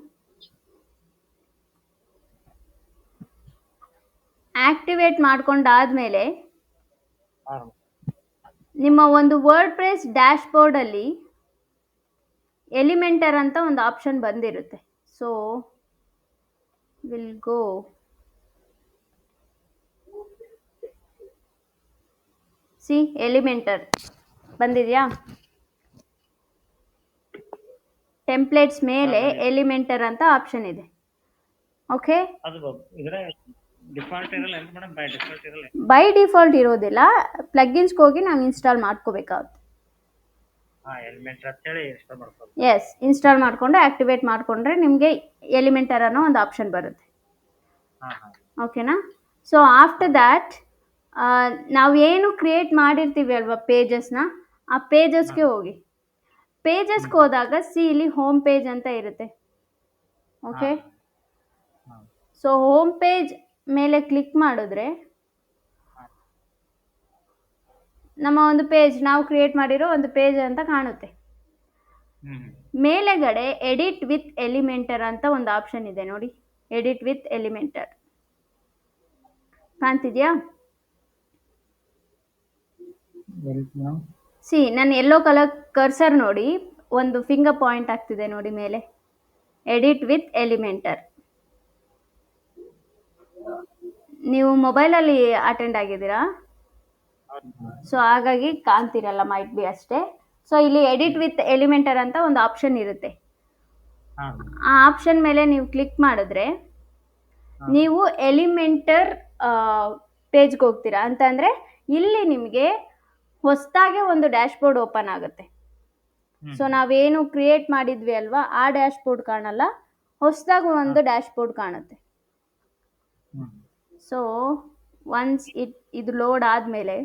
ಆಕ್ಟಿವೇಟ್ ಮಾಡ್ಕೊಂಡಾದ್ಮೇಲೆ ನಿಮ್ಮ ಒಂದು ವರ್ಡ್ಪ್ರೆಸ್ ಡ್ಯಾಶ್ ಬೋರ್ಡಲ್ಲಿ ಎಲಿಮೆಂಟರ್ ಅಂತ ಒಂದು ಆಪ್ಷನ್ ಬಂದಿರುತ್ತೆ. So will go, C, Elementor ಬಂದಿದೆಯಾ? ಟೆಂಪ್ಲೇಟ್ಸ್ ಮೇಲೆ ಎಲಿಮೆಂಟರ್ ಅಂತ ಆಪ್ಷನ್ ಇದೆ. ಓಕೆ, ಡಿಫಾಲ್ಟ್ ಇರಲ್ಲ ಏನು ಮೇಡಮ್? ಬೈ ಡಿಫಾಲ್ಟ್ ಇರಲ್ಲ? ಬೈ ಡಿಫಾಲ್ಟ್ ಇರೋದಿಲ್ಲ, ಪ್ಲಗ್ಗಿನ್ಸ್ಗೆ ಹೋಗಿ ನಾವು ಇನ್ಸ್ಟಾಲ್ ಮಾಡ್ಕೋಬೇಕಾಗುತ್ತೆ. ಎಲಿಮೆಂಟರ್ ಅಂತೇಳಿ ಇನ್ಸ್ಟಾಲ್ ಮಾಡ್ಕೊಂಡು. ಎಸ್, ಇನ್ಸ್ಟಾಲ್ ಮಾಡಿಕೊಂಡು ಆ್ಯಕ್ಟಿವೇಟ್ ಮಾಡಿಕೊಂಡ್ರೆ ನಿಮಗೆ ಎಲಿಮೆಂಟರ್ ಅನ್ನೋ ಒಂದು ಆಪ್ಷನ್ ಬರುತ್ತೆ. ಓಕೆನಾ? ಸೊ ಆಫ್ಟರ್ ದ್ಯಾಟ್ ನಾವು ಏನು ಕ್ರಿಯೇಟ್ ಮಾಡಿರ್ತೀವಿ ಅಲ್ವಾ ಪೇಜಸ್ನ, ಆ ಪೇಜಸ್ಗೆ ಹೋಗಿ. ಪೇಜಸ್ಗೆ ಹೋದಾಗ ಇಲ್ಲಿ ಹೋಮ್ ಪೇಜ್ ಅಂತ ಇರುತ್ತೆ. ಓಕೆ, ಸೊ ಹೋಮ್ ಪೇಜ್ ಮೇಲೆ ಕ್ಲಿಕ್ ಮಾಡಿದ್ರೆ ನಮ್ಮ ಒಂದು ಪೇಜ್, ನಾವು ಕ್ರಿಯೇಟ್ ಮಾಡಿರೋ ಒಂದು ಪೇಜ್ ಅಂತ ಕಾಣುತ್ತೆ. ಮೇಲೆಗಡೆ ಎಡಿಟ್ ವಿತ್ ಎಲಿಮೆಂಟರ್ ಅಂತ ಒಂದು ಆಪ್ಷನ್ ಇದೆ ನೋಡಿ, ಎಡಿಟ್ ವಿತ್ ಎಲಿಮೆಂಟರ್ ಕಾಣ್ತಿದ್ಯಾ? ನನ್ನ ಯೆಲ್ಲೋ ಕಲರ್ ಕರ್ಸರ್ ನೋಡಿ, ಒಂದು ಫಿಂಗರ್ ಪಾಯಿಂಟ್ ಆಗ್ತಿದೆ ನೋಡಿ ಮೇಲೆ, ಎಡಿಟ್ ವಿತ್ ಎಲಿಮೆಂಟರ್. ನೀವು ಮೊಬೈಲಲ್ಲಿ ಅಟೆಂಡ್ ಆಗಿದ್ದೀರಾ, ಸೊ ಹಾಗಾಗಿ ಕಾಣ್ತಿರಲ್ಲ, ಮೈಟ್ ಬಿ ಅಷ್ಟೇ. ಸೊ ಇಲ್ಲಿ ಎಡಿಟ್ ವಿತ್ ಎಲಿಮೆಂಟರ್ ಅಂತ ಒಂದು ಆಪ್ಷನ್ ಇರುತ್ತೆ. ಆ ಆಪ್ಷನ್ ಮೇಲೆ ನೀವು ಕ್ಲಿಕ್ ಮಾಡಿದ್ರೆ ನೀವು ಎಲಿಮೆಂಟರ್ ಪೇಜ್ಗೆ ಹೋಗ್ತೀರಾ. ಅಂತಂದರೆ ಇಲ್ಲಿ ನಿಮಗೆ ಹೊಸದಾಗೆ ಒಂದು ಡ್ಯಾಶ್ಬೋರ್ಡ್ ಓಪನ್ ಆಗುತ್ತೆ. ಸೊ ನಾವೇನು ಕ್ರಿಯೇಟ್ ಮಾಡಿದ್ವಿ ಅಲ್ವಾ, ಆ ಡ್ಯಾಶ್ಬೋರ್ಡ್ ಕಾಣಲ್ಲ, ಹೊಸದಾಗಿ ಒಂದು ಡ್ಯಾಶ್ಬೋರ್ಡ್ ಕಾಣುತ್ತೆ. ಸೊ ಒನ್ಸ್ ಇದು ಲೋಡ್ ಆದಮೇಲೆ,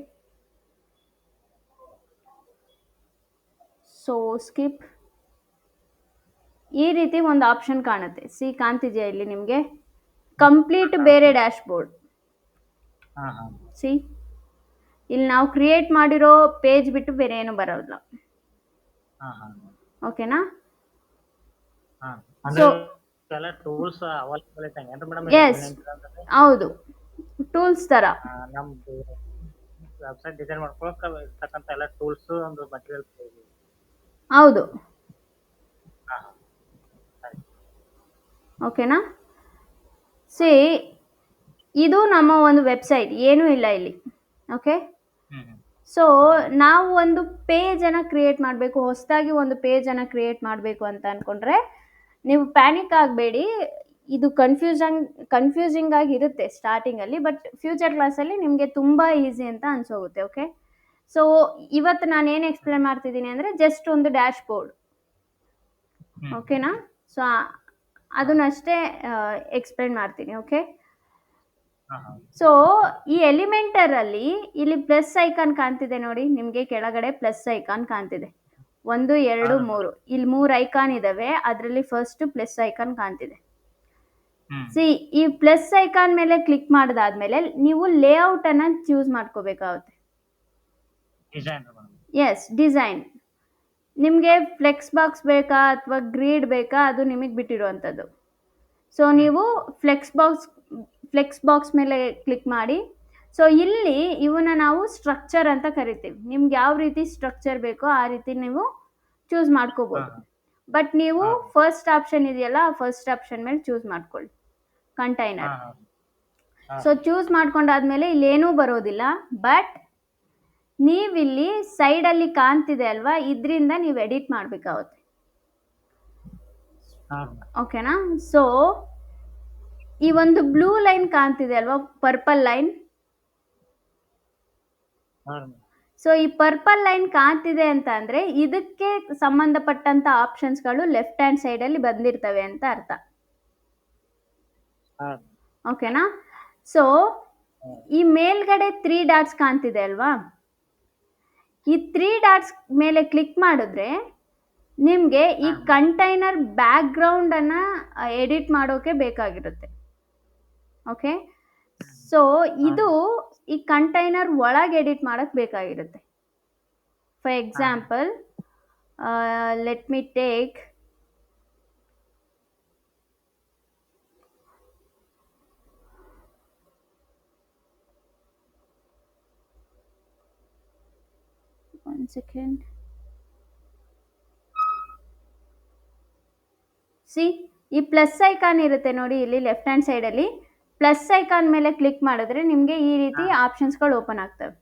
ಸೊ ಸ್ಕಿಪ್, ಈ ರೀತಿ ಒಂದು ಆಪ್ಷನ್ ಕಾಣುತ್ತೆ. ಕಾಣ್ತಿದೆಯಾ ಇಲ್ಲಿ ನಿಮಗೆ? ಕಂಪ್ಲೀಟ್ ಬೇರೆ ಡ್ಯಾಶ್ಬೋರ್ಡ್. ಇಲ್ಲಿ ನಾವು ಕ್ರಿಯೇಟ್ ಮಾಡಿರೋ ಪೇಜ್ ಬಿಟ್ಟು ಬೇರೆ ಏನು ಬರೋಲ್ಲ. ಓಕೆನಾ? ಸೊ ಟೂಲ್ಸ್ ಅವೈಲೇಬಲ್ ಐತೆ ಮೇಡಮ್? ಎಸ್, ಹೌದು, ಟೂಲ್ಸ್ ತರ ನಮ್ದು ವೆಬ್ಸೈಟ್ ಡಿಸೈನ್ ಮಾಡ್ಕೊಳಕ್ಕೆ ಇರ್ತಕ್ಕಂಥ ಎಲ್ಲ ಟೂಲ್ಸ್ ಒಂದು ಮಟೀರಿಯಲ್. ಹೌದು. ಓಕೆನಾ? ಇದು ನಮ್ಮ ಒಂದು ವೆಬ್ಸೈಟ್, ಏನೂ ಇಲ್ಲ ಇಲ್ಲಿ. ಓಕೆ, ಸೊ ನಾವು ಒಂದು ಪೇಜನ್ನು ಕ್ರಿಯೇಟ್ ಮಾಡಬೇಕು, ಹೊಸದಾಗಿ ಒಂದು ಪೇಜನ್ನು ಕ್ರಿಯೇಟ್ ಮಾಡಬೇಕು ಅಂತ ಅಂದ್ಕೊಂಡ್ರೆ ನೀವು ಪ್ಯಾನಿಕ್ ಆಗಬೇಡಿ. ಇದು ಕನ್ಫ್ಯೂಸಿಂಗ್ ಆಗಿರುತ್ತೆ ಸ್ಟಾರ್ಟಿಂಗಲ್ಲಿ, ಬಟ್ ಫ್ಯೂಚರ್ ಕ್ಲಾಸಲ್ಲಿ ನಿಮಗೆ ತುಂಬ ಈಸಿ ಅಂತ ಅನ್ಸೋಗುತ್ತೆ. ಓಕೆ, ಸೊ ಇವತ್ತು ನಾನು ಏನು ಎಕ್ಸ್ಪ್ಲೇನ್ ಮಾಡ್ತಿದ್ದೀನಿ ಅಂದರೆ ಜಸ್ಟ್ ಒಂದು ಡ್ಯಾಶ್ ಬೋರ್ಡ್. ಓಕೆನಾ? ಸೊ ಅದನ್ನಷ್ಟೇ ಎಕ್ಸ್ಪ್ಲೇನ್ ಮಾಡ್ತೀನಿ. ಓಕೆ, ಸೊ ಈ ಎಲಿಮೆಂಟರಲ್ಲಿ ಇಲ್ಲಿ ಪ್ಲಸ್ ಐಕಾನ್ ಕಾಣ್ತಿದೆ ನೋಡಿ ನಿಮಗೆ, ಕೆಳಗಡೆ ಪ್ಲಸ್ ಐಕಾನ್ ಕಾಣ್ತಿದೆ. 1, 2, 3, ಇಲ್ಲಿ 3 ಐಕಾನ್ ಇದಾವೆ. ಅದರಲ್ಲಿ ಫಸ್ಟ್ ಪ್ಲಸ್ ಐಕಾನ್ ಕಾಣ್ತಿದೆ. ಈ ಪ್ಲಸ್ ಐಕಾನ್ ಮೇಲೆ ಕ್ಲಿಕ್ ಮಾಡಿದಾದ್ಮೇಲೆ ನೀವು ಲೇಔಟ್ ಅನ್ನ ಚೂಸ್ ಮಾಡ್ಕೋಬೇಕಾಗುತ್ತೆ. Yes, design. ನಿಮಗೆ ಫ್ಲೆಕ್ಸ್ ಬಾಕ್ಸ್ ಬೇಕಾ ಅಥವಾ ಗ್ರಿಡ್ ಬೇಕಾ, ಅದು ನಿಮಗೆ ಬಿಟ್ಟಿರುವಂಥದ್ದು. ಸೊ ನೀವು ಫ್ಲೆಕ್ಸ್ ಬಾಕ್ಸ್ ಮೇಲೆ ಕ್ಲಿಕ್ ಮಾಡಿ. ಸೊ ಇಲ್ಲಿ ಇವನ್ನ ನಾವು ಸ್ಟ್ರಕ್ಚರ್ ಅಂತ ಕರಿತೀವಿ. ನಿಮ್ಗೆ ಯಾವ ರೀತಿ ಸ್ಟ್ರಕ್ಚರ್ ಬೇಕೋ ಆ ರೀತಿ ನೀವು ಚೂಸ್ ಮಾಡ್ಕೋಬೋದು. ಬಟ್ ನೀವು ಫಸ್ಟ್ ಆಪ್ಷನ್ ಇದೆಯಲ್ಲ, ಫಸ್ಟ್ ಆಪ್ಷನ್ ಮೇಲೆ ಚೂಸ್ ಮಾಡ್ಕೊಳ್ಳಿ, ಕಂಟೈನರ್. ಸೊ ಚೂಸ್ ಮಾಡ್ಕೊಂಡಾದ್ಮೇಲೆ ಇಲ್ಲೇನೂ ಬರೋದಿಲ್ಲ, ಬಟ್ ನೀವಿಲ್ಲಿ ಸೈಡಲ್ಲಿ ಕಾಣ್ತಿದೆ ಅಲ್ವಾ, ಇದರಿಂದ ನೀವು ಎಡಿಟ್ ಮಾಡಬೇಕಾಗುತ್ತೆ. ಓಕೆನಾ? ಸೊ ಈ ಒಂದು ಬ್ಲೂ ಲೈನ್ ಕಾಣ್ತಿದೆ ಅಲ್ವಾ, ಪರ್ಪಲ್ ಲೈನ್. ಸೊ ಈ ಪರ್ಪಲ್ ಲೈನ್ ಕಾಣ್ತಿದೆ ಅಂತ ಅಂದರೆ ಇದಕ್ಕೆ ಸಂಬಂಧಪಟ್ಟಂಥ ಆಪ್ಷನ್ಸ್ಗಳು ಲೆಫ್ಟ್ ಹ್ಯಾಂಡ್ ಸೈಡಲ್ಲಿ ಬಂದಿರ್ತವೆ ಅಂತ ಅರ್ಥ. ಓಕೆನಾ? ಸೊ ಈ ಮೇಲ್ಗಡೆ 3 ಡಾಟ್ಸ್ ಕಾಣ್ತಿದೆ ಅಲ್ವಾ, ಈ 3 ಡಾಟ್ಸ್ ಮೇಲೆ ಕ್ಲಿಕ್ ಮಾಡಿದ್ರೆ ನಿಮಗೆ ಈ ಕಂಟೈನರ್ ಬ್ಯಾಕ್ಗ್ರೌಂಡನ್ನು ಎಡಿಟ್ ಮಾಡೋಕೆ ಬೇಕಾಗಿರುತ್ತೆ. ಓಕೆ, ಸೊ ಇದು ಈ ಕಂಟೈನರ್ ಒಳಗೆ ಎಡಿಟ್ ಮಾಡೋಕ್ಕೆ ಬೇಕಾಗಿರುತ್ತೆ. For example, let me take one second. ಈ ಪ್ಲಸ್ ಐಕಾನ್ ಇರುತ್ತೆ ನೋಡಿ ಇಲ್ಲಿ ಲೆಫ್ಟ್ ಹ್ಯಾಂಡ್ ಸೈಡಲ್ಲಿ, ಪ್ಲಸ್ ಐಕಾನ್ ಮೇಲೆ ಕ್ಲಿಕ್ ಮಾಡಿದ್ರೆ ನಿಮಗೆ ಈ ರೀತಿ ಆಪ್ಷನ್ಸ್ಗಳು ಓಪನ್ ಆಗ್ತವೆ.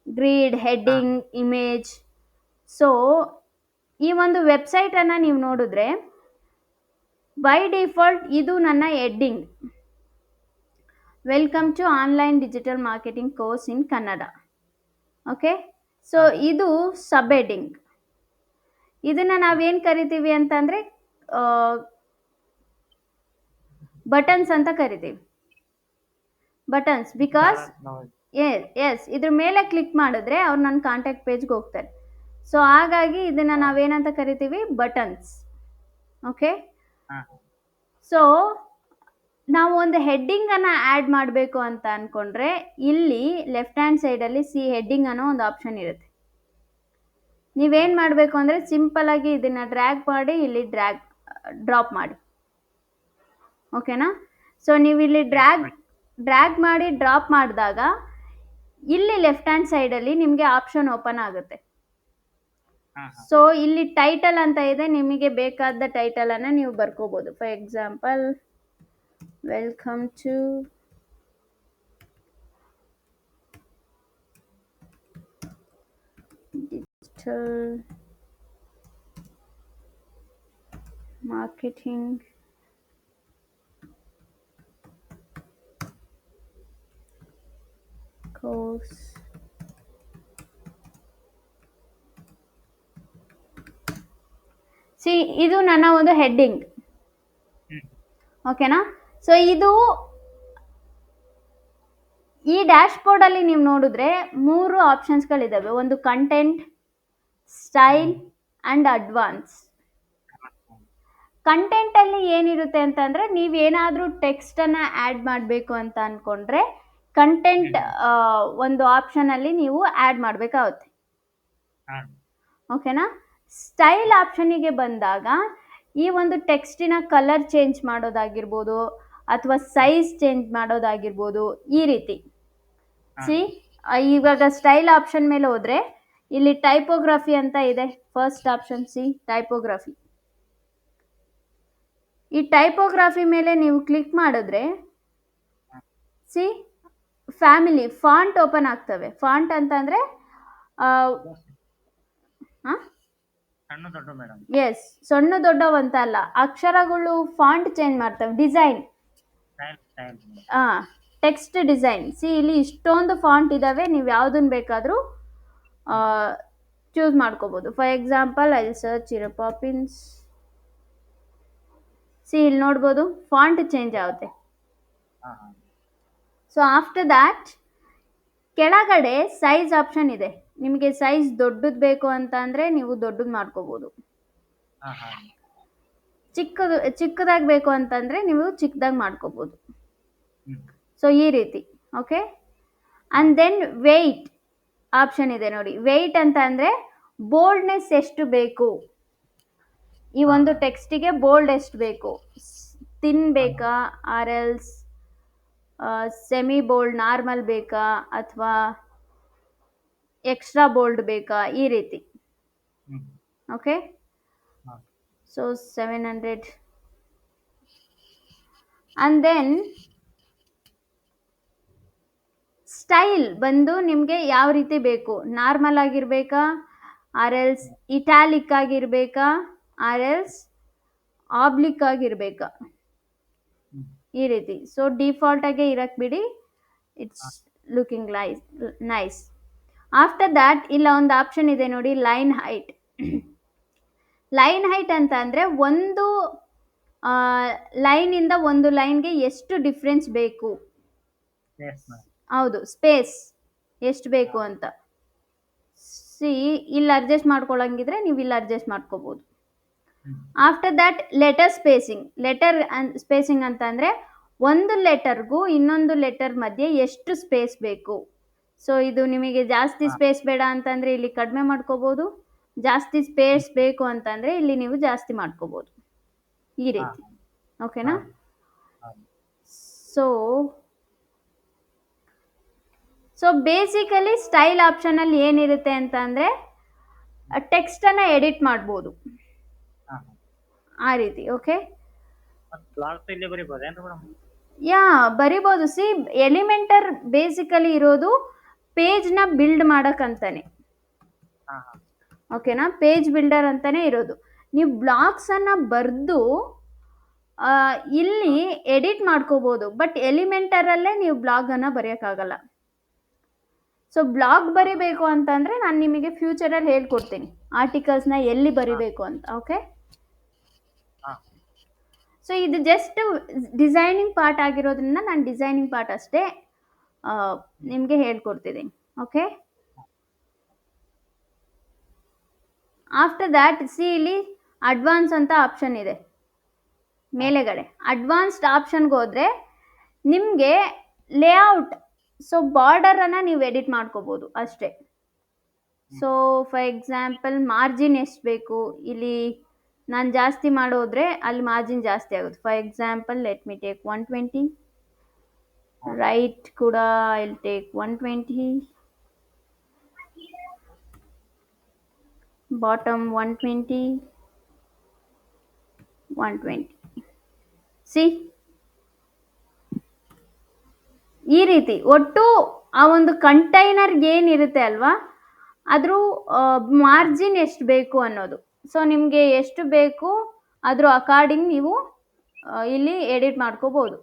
Grid, heading, image. ಸೊ ಈ ಒಂದು ವೆಬ್ಸೈಟನ್ನು ನೀವು ನೋಡಿದ್ರೆ ಬೈ ಡಿಫಾಲ್ಟ್ ಇದು ನನ್ನ heading. Welcome to online digital marketing course in Kannada. Okay, so ಇದು ಸಬ್ ಹೆಡ್ಡಿಂಗ್. ಇದನ್ನ ನಾವೇನು ಕರಿತೀವಿ ಅಂತಂದರೆ ಬಟನ್ಸ್ ಅಂತ ಕರಿತೀವಿ. ಬಟನ್ಸ್ ಬಿಕಾಸ್ ಎಸ್ ಇದ್ರ ಮೇಲೆ ಕ್ಲಿಕ್ ಮಾಡಿದ್ರೆ ಅವ್ರು ನನ್ನ ಕಾಂಟ್ಯಾಕ್ಟ್ ಪೇಜ್ಗೆ ಹೋಗ್ತಾರೆ. ಸೊ ಹಾಗಾಗಿ ಇದನ್ನು ನಾವೇನಂತ ಕರಿತೀವಿ, ಬಟನ್ಸ್. ಓಕೆ, ಸೊ ನಾವು ಒಂದು ಹೆಡ್ಡಿಂಗನ್ನು ಆ್ಯಡ್ ಮಾಡಬೇಕು ಅಂತ ಅಂದ್ಕೊಂಡ್ರೆ ಇಲ್ಲಿ ಲೆಫ್ಟ್ ಹ್ಯಾಂಡ್ ಸೈಡಲ್ಲಿ ಸಿ ಹೆಡ್ಡಿಂಗ್ ಅನ್ನೋ ಒಂದು ಆಪ್ಷನ್ ಇರುತ್ತೆ. ನೀವೇನು ಮಾಡಬೇಕು ಅಂದರೆ ಸಿಂಪಲಾಗಿ ಇದನ್ನು ಡ್ರ್ಯಾಗ್ ಮಾಡಿ ಇಲ್ಲಿ ಡ್ರಾಪ್ ಮಾಡಿ. ಓಕೆನಾ? ಸೊ ನೀವು ಇಲ್ಲಿ ಡ್ರ್ಯಾಗ್ ಮಾಡಿ ಡ್ರಾಪ್ ಮಾಡಿದಾಗ ಇಲ್ಲಿ ಲೆಫ್ಟ್ ಹ್ಯಾಂಡ್ ಸೈಡಲ್ಲಿ ನಿಮಗೆ ಆಪ್ಷನ್ ಓಪನ್ ಆಗುತ್ತೆ. ಸೊ ಇಲ್ಲಿ ಟೈಟಲ್ ಅಂತ ಇದೆ, ನಿಮಗೆ ಬೇಕಾದ ಟೈಟಲನ್ನು ನೀವು ಬರ್ಕೋಬೋದು. For example, welcome to digital marketing course see, ಇದು ನನ್ನ ಒಂದು ಹೆಡ್ಡಿಂಗ್. ಓಕೆನಾ? ಸೊ ಇದು ಈ ಡ್ಯಾಶ್ ಬೋರ್ಡಲ್ಲಿ ನೀವು ನೋಡಿದ್ರೆ 3 ಆಪ್ಷನ್ಸ್ಗಳಿದ್ದಾವೆ. ಒಂದು ಕಂಟೆಂಟ್, ಸ್ಟೈಲ್ ಆ್ಯಂಡ್ ಅಡ್ವಾನ್ಸ್. ಕಂಟೆಂಟಲ್ಲಿ ಏನಿರುತ್ತೆ ಅಂತಂದರೆ ನೀವೇನಾದರೂ ಟೆಕ್ಸ್ಟನ್ನು ಆ್ಯಡ್ ಮಾಡಬೇಕು ಅಂತ ಅಂದ್ಕೊಂಡ್ರೆ ಕಂಟೆಂಟ್ ಒಂದು ಆಪ್ಷನಲ್ಲಿ ನೀವು ಆ್ಯಡ್ ಮಾಡಬೇಕಾಗುತ್ತೆ. ಓಕೆನಾ? ಸ್ಟೈಲ್ ಆಪ್ಷನಿಗೆ ಬಂದಾಗ ಈ ಒಂದು ಟೆಕ್ಸ್ಟಿನ ಕಲರ್ ಚೇಂಜ್ ಮಾಡೋದಾಗಿರ್ಬೋದು ಅಥವಾ ಸೈಜ್ ಚೇಂಜ್ ಮಾಡೋದಾಗಿರ್ಬೋದು, ಈ ರೀತಿ. ಸಿ, ಇವಾಗ ಸ್ಟೈಲ್ ಆಪ್ಷನ್ ಮೇಲೆ ಹೋದರೆ ಇಲ್ಲಿ ಟೈಪೋಗ್ರಫಿ ಅಂತ ಇದೆ. First option see, typography. ಈ ಟೈಪೋಗ್ರಫಿ ಮೇಲೆ ನೀವು ಕ್ಲಿಕ್ ಮಾಡಿದ್ರೆ ಸಿ ಫ್ಯಾಮಿಲಿ ಫಾಂಟ್ ಓಪನ್ ಆಗ್ತವೆ. ಫಾಂಟ್ ಅಂತಂದರೆ ಎಸ್, ಸಣ್ಣ ದೊಡ್ಡವಂತ ಅಲ್ಲ, ಅಕ್ಷರಗಳು ಫಾಂಟ್ ಚೇಂಜ್ ಮಾಡ್ತವೆ. Design, text design. ಸಿ, ಇಲ್ಲಿ ಇಷ್ಟೊಂದು ಫಾಂಟ್ ಇದ್ದಾವೆ, ನೀವು ಯಾವುದನ್ನು ಬೇಕಾದರೂ ಚೂಸ್ ಮಾಡ್ಕೋಬೋದು. ಫಾರ್ ಎಕ್ಸಾಂಪಲ್, ಐ ಸರ್ಚ್ ಇರೋ ಪಾಪಿನ್ಸ್. ಸಿ, ಇಲ್ಲಿ ನೋಡ್ಬೋದು ಫಾಂಟ್ ಚೇಂಜ್ ಆಗುತ್ತೆ. ಸೊ ಆಫ್ಟರ್ ದ್ಯಾಟ್ ಕೆಳಗಡೆ ಸೈಜ್ ಆಪ್ಷನ್ ಇದೆ. ನಿಮಗೆ ಸೈಜ್ ದೊಡ್ಡದು ಬೇಕು ಅಂತ ಅಂದರೆ ನೀವು ದೊಡ್ಡದು ಮಾಡ್ಕೋಬೋದು. ಚಿಕ್ಕದಾಗಿ ಬೇಕು ಅಂತಂದರೆ ನೀವು ಚಿಕ್ಕದಾಗಿ ಮಾಡ್ಕೋಬೋದು. ಸೊ ಈ ರೀತಿ. Okay, and then weight option ಇದೆ ನೋಡಿ. ವೆಯ್ಟ್ ಅಂತ ಅಂದರೆ ಬೋಲ್ಡ್ನೆಸ್ ಎಷ್ಟು ಬೇಕು, ಈ ಒಂದು ಟೆಕ್ಸ್ಟಿಗೆ ಬೋಲ್ಡ್ ಎಷ್ಟು ಬೇಕು, ಥಿನ್ ಬೇಕಾ or else semi bold normal ಬೇಕಾ ಅಥವಾ ಎಕ್ಸ್ಟ್ರಾ ಬೋಲ್ಡ್ ಬೇಕಾ, ಈ ರೀತಿ. Okay, so 700. And then style ಬಂದು ನಿಮಗೆ ಯಾವ ರೀತಿ ಬೇಕು, ನಾರ್ಮಲ್ ಆಗಿರಬೇಕಾ ಆರ್ ಎಲ್ಸ್ ಇಟ್ಯಾಲಿಕ್ ಆಗಿರಬೇಕಾ ಆರ್ ಎಲ್ಸ್ ಆಬ್ಲಿಕ್ ಆಗಿರಬೇಕಾ, ಈ ರೀತಿ. ಸೊ ಡಿಫಾಲ್ಟಾಗೆ ಇರಕ್ಕೆ ಬಿಡಿ, it's looking nice. After that ಇಲ್ಲ ಒಂದು ಆಪ್ಷನ್ ಇದೆ ನೋಡಿ, ಲೈನ್ ಹೈಟ್. ಲೈನ್ ಹೈಟ್ ಅಂತ ಅಂದರೆ ಒಂದು ಲೈನಿಂದ ಒಂದು ಲೈನ್ಗೆ ಎಷ್ಟು ಡಿಫ್ರೆನ್ಸ್ ಬೇಕು, ಹೌದು, ಸ್ಪೇಸ್ ಎಷ್ಟು ಬೇಕು ಅಂತ. ಸಿ, ಇಲ್ಲಿ ಅಡ್ಜಸ್ಟ್ ಮಾಡ್ಕೊಳ್ಳಂಗಿದ್ರೆ ನೀವು ಇಲ್ಲಿ ಅಡ್ಜಸ್ಟ್ ಮಾಡ್ಕೋಬೋದು. ಆಫ್ಟರ್ ದ್ಯಾಟ್ ಲೆಟರ್ ಸ್ಪೇಸಿಂಗ್ ಅಂತ ಅಂದರೆ ಒಂದು ಲೆಟರ್ಗೂ ಇನ್ನೊಂದು ಲೆಟರ್ ಮಧ್ಯೆ ಎಷ್ಟು ಸ್ಪೇಸ್ ಬೇಕು. ಸೊ ಇದು ನಿಮಗೆ ಜಾಸ್ತಿ ಸ್ಪೇಸ್ ಬೇಡ ಅಂತಂದರೆ ಇಲ್ಲಿ ಕಡಿಮೆ ಮಾಡ್ಕೋಬೋದು, ಜಾಸ್ತಿ ಸ್ಪೇಸ್ ಬೇಕು ಅಂತಂದರೆ ಇಲ್ಲಿ ನೀವು ಜಾಸ್ತಿ ಮಾಡ್ಕೋಬೋದು, ಈ ರೀತಿ. ಓಕೆನಾ? ಸೊ ಬೇಸಿಕಲಿ ಸ್ಟೈಲ್ ಆಪ್ಷನಲ್ಲಿ ಏನಿರುತ್ತೆ ಅಂತ ಅಂದರೆ ಟೆಕ್ಸ್ಟನ್ನು ಎಡಿಟ್ ಮಾಡ್ಬೋದು, ಆ ರೀತಿ. ಓಕೆ, ಯಾ ಬರಿಬೋದು. ಸಿ, ಎಲಿಮೆಂಟರ್ ಬೇಸಿಕಲಿ ಇರೋದು ಪೇಜ್ನ ಬಿಲ್ಡ್ ಮಾಡೋಕ್ಕಂತಾನೆ. ಓಕೆನಾ? ಪೇಜ್ ಬಿಲ್ಡರ್ ಅಂತಾನೆ ಇರೋದು. ನೀವು ಬ್ಲಾಗ್ಸನ್ನು ಬರೆದು ಇಲ್ಲಿ ಎಡಿಟ್ ಮಾಡ್ಕೋಬೋದು, ಬಟ್ ಎಲಿಮೆಂಟರಲ್ಲೇ ನೀವು ಬ್ಲಾಗನ್ನು ಬರೆಯೋಕ್ಕಾಗಲ್ಲ. ಸೊ ಬ್ಲಾಗ್ ಬರಿಬೇಕು ಅಂತಂದರೆ ನಾನು ನಿಮಗೆ ಫ್ಯೂಚರಲ್ಲಿ ಹೇಳ್ಕೊಡ್ತೀನಿ ಆರ್ಟಿಕಲ್ಸ್ನ ಎಲ್ಲಿ ಬರಿಬೇಕು ಅಂತ. ಓಕೆ, ಹಾಂ ಸೊ ಇದು ಜಸ್ಟ್ ಡಿಸೈನಿಂಗ್ ಪಾರ್ಟ್ ಆಗಿರೋದ್ರಿಂದ ನಾನು ಡಿಸೈನಿಂಗ್ ಪಾರ್ಟ್ ಅಷ್ಟೇ ನಿಮಗೆ ಹೇಳ್ಕೊಡ್ತಿದ್ದೀನಿ. ಓಕೆ, ಆಫ್ಟರ್ ದ್ಯಾಟ್ ಸಿ ಇಲ್ಲಿ ಅಡ್ವಾನ್ಸ್ ಅಂತ ಆಪ್ಷನ್ ಇದೆ ಮೇಲೆಗಡೆ. ಅಡ್ವಾನ್ಸ್ಡ್ ಆಪ್ಷನ್ಗೆ ಹೋದರೆ ನಿಮಗೆ ಲೇಔಟ್, ಸೊ ಬಾರ್ಡರನ್ನು ನೀವು ಎಡಿಟ್ ಮಾಡ್ಕೋಬೋದು ಅಷ್ಟೇ. ಸೊ ಫಾರ್ ಎಕ್ಸಾಂಪಲ್ ಮಾರ್ಜಿನ್ ಎಷ್ಟು ಬೇಕು, ಇಲ್ಲಿ ನಾನು ಜಾಸ್ತಿ ಮಾಡೋದ್ರೆ ಅಲ್ಲಿ ಮಾರ್ಜಿನ್ ಜಾಸ್ತಿ ಆಗುತ್ತೆ. For example let me take 120, right ಕೂಡ ಐಲ್ ಟೇಕ್ 120, ಬಾಟಮ್ 120, 120. ಸಿ ಈ ರೀತಿ ಒಟ್ಟು ಆ ಒಂದು ಕಂಟೈನರ್ಗೆ ಏನಿರುತ್ತೆ ಅಲ್ವಾ, ಅದ್ರ ಮಾರ್ಜಿನ್ ಎಷ್ಟು ಬೇಕು ಅನ್ನೋದು. ಸೊ ನಿಮಗೆ ಎಷ್ಟು ಬೇಕು ಅದ್ರ ಅಕಾರ್ಡಿಂಗ್ ನೀವು ಇಲ್ಲಿ ಎಡಿಟ್ ಮಾಡ್ಕೋಬೋದು.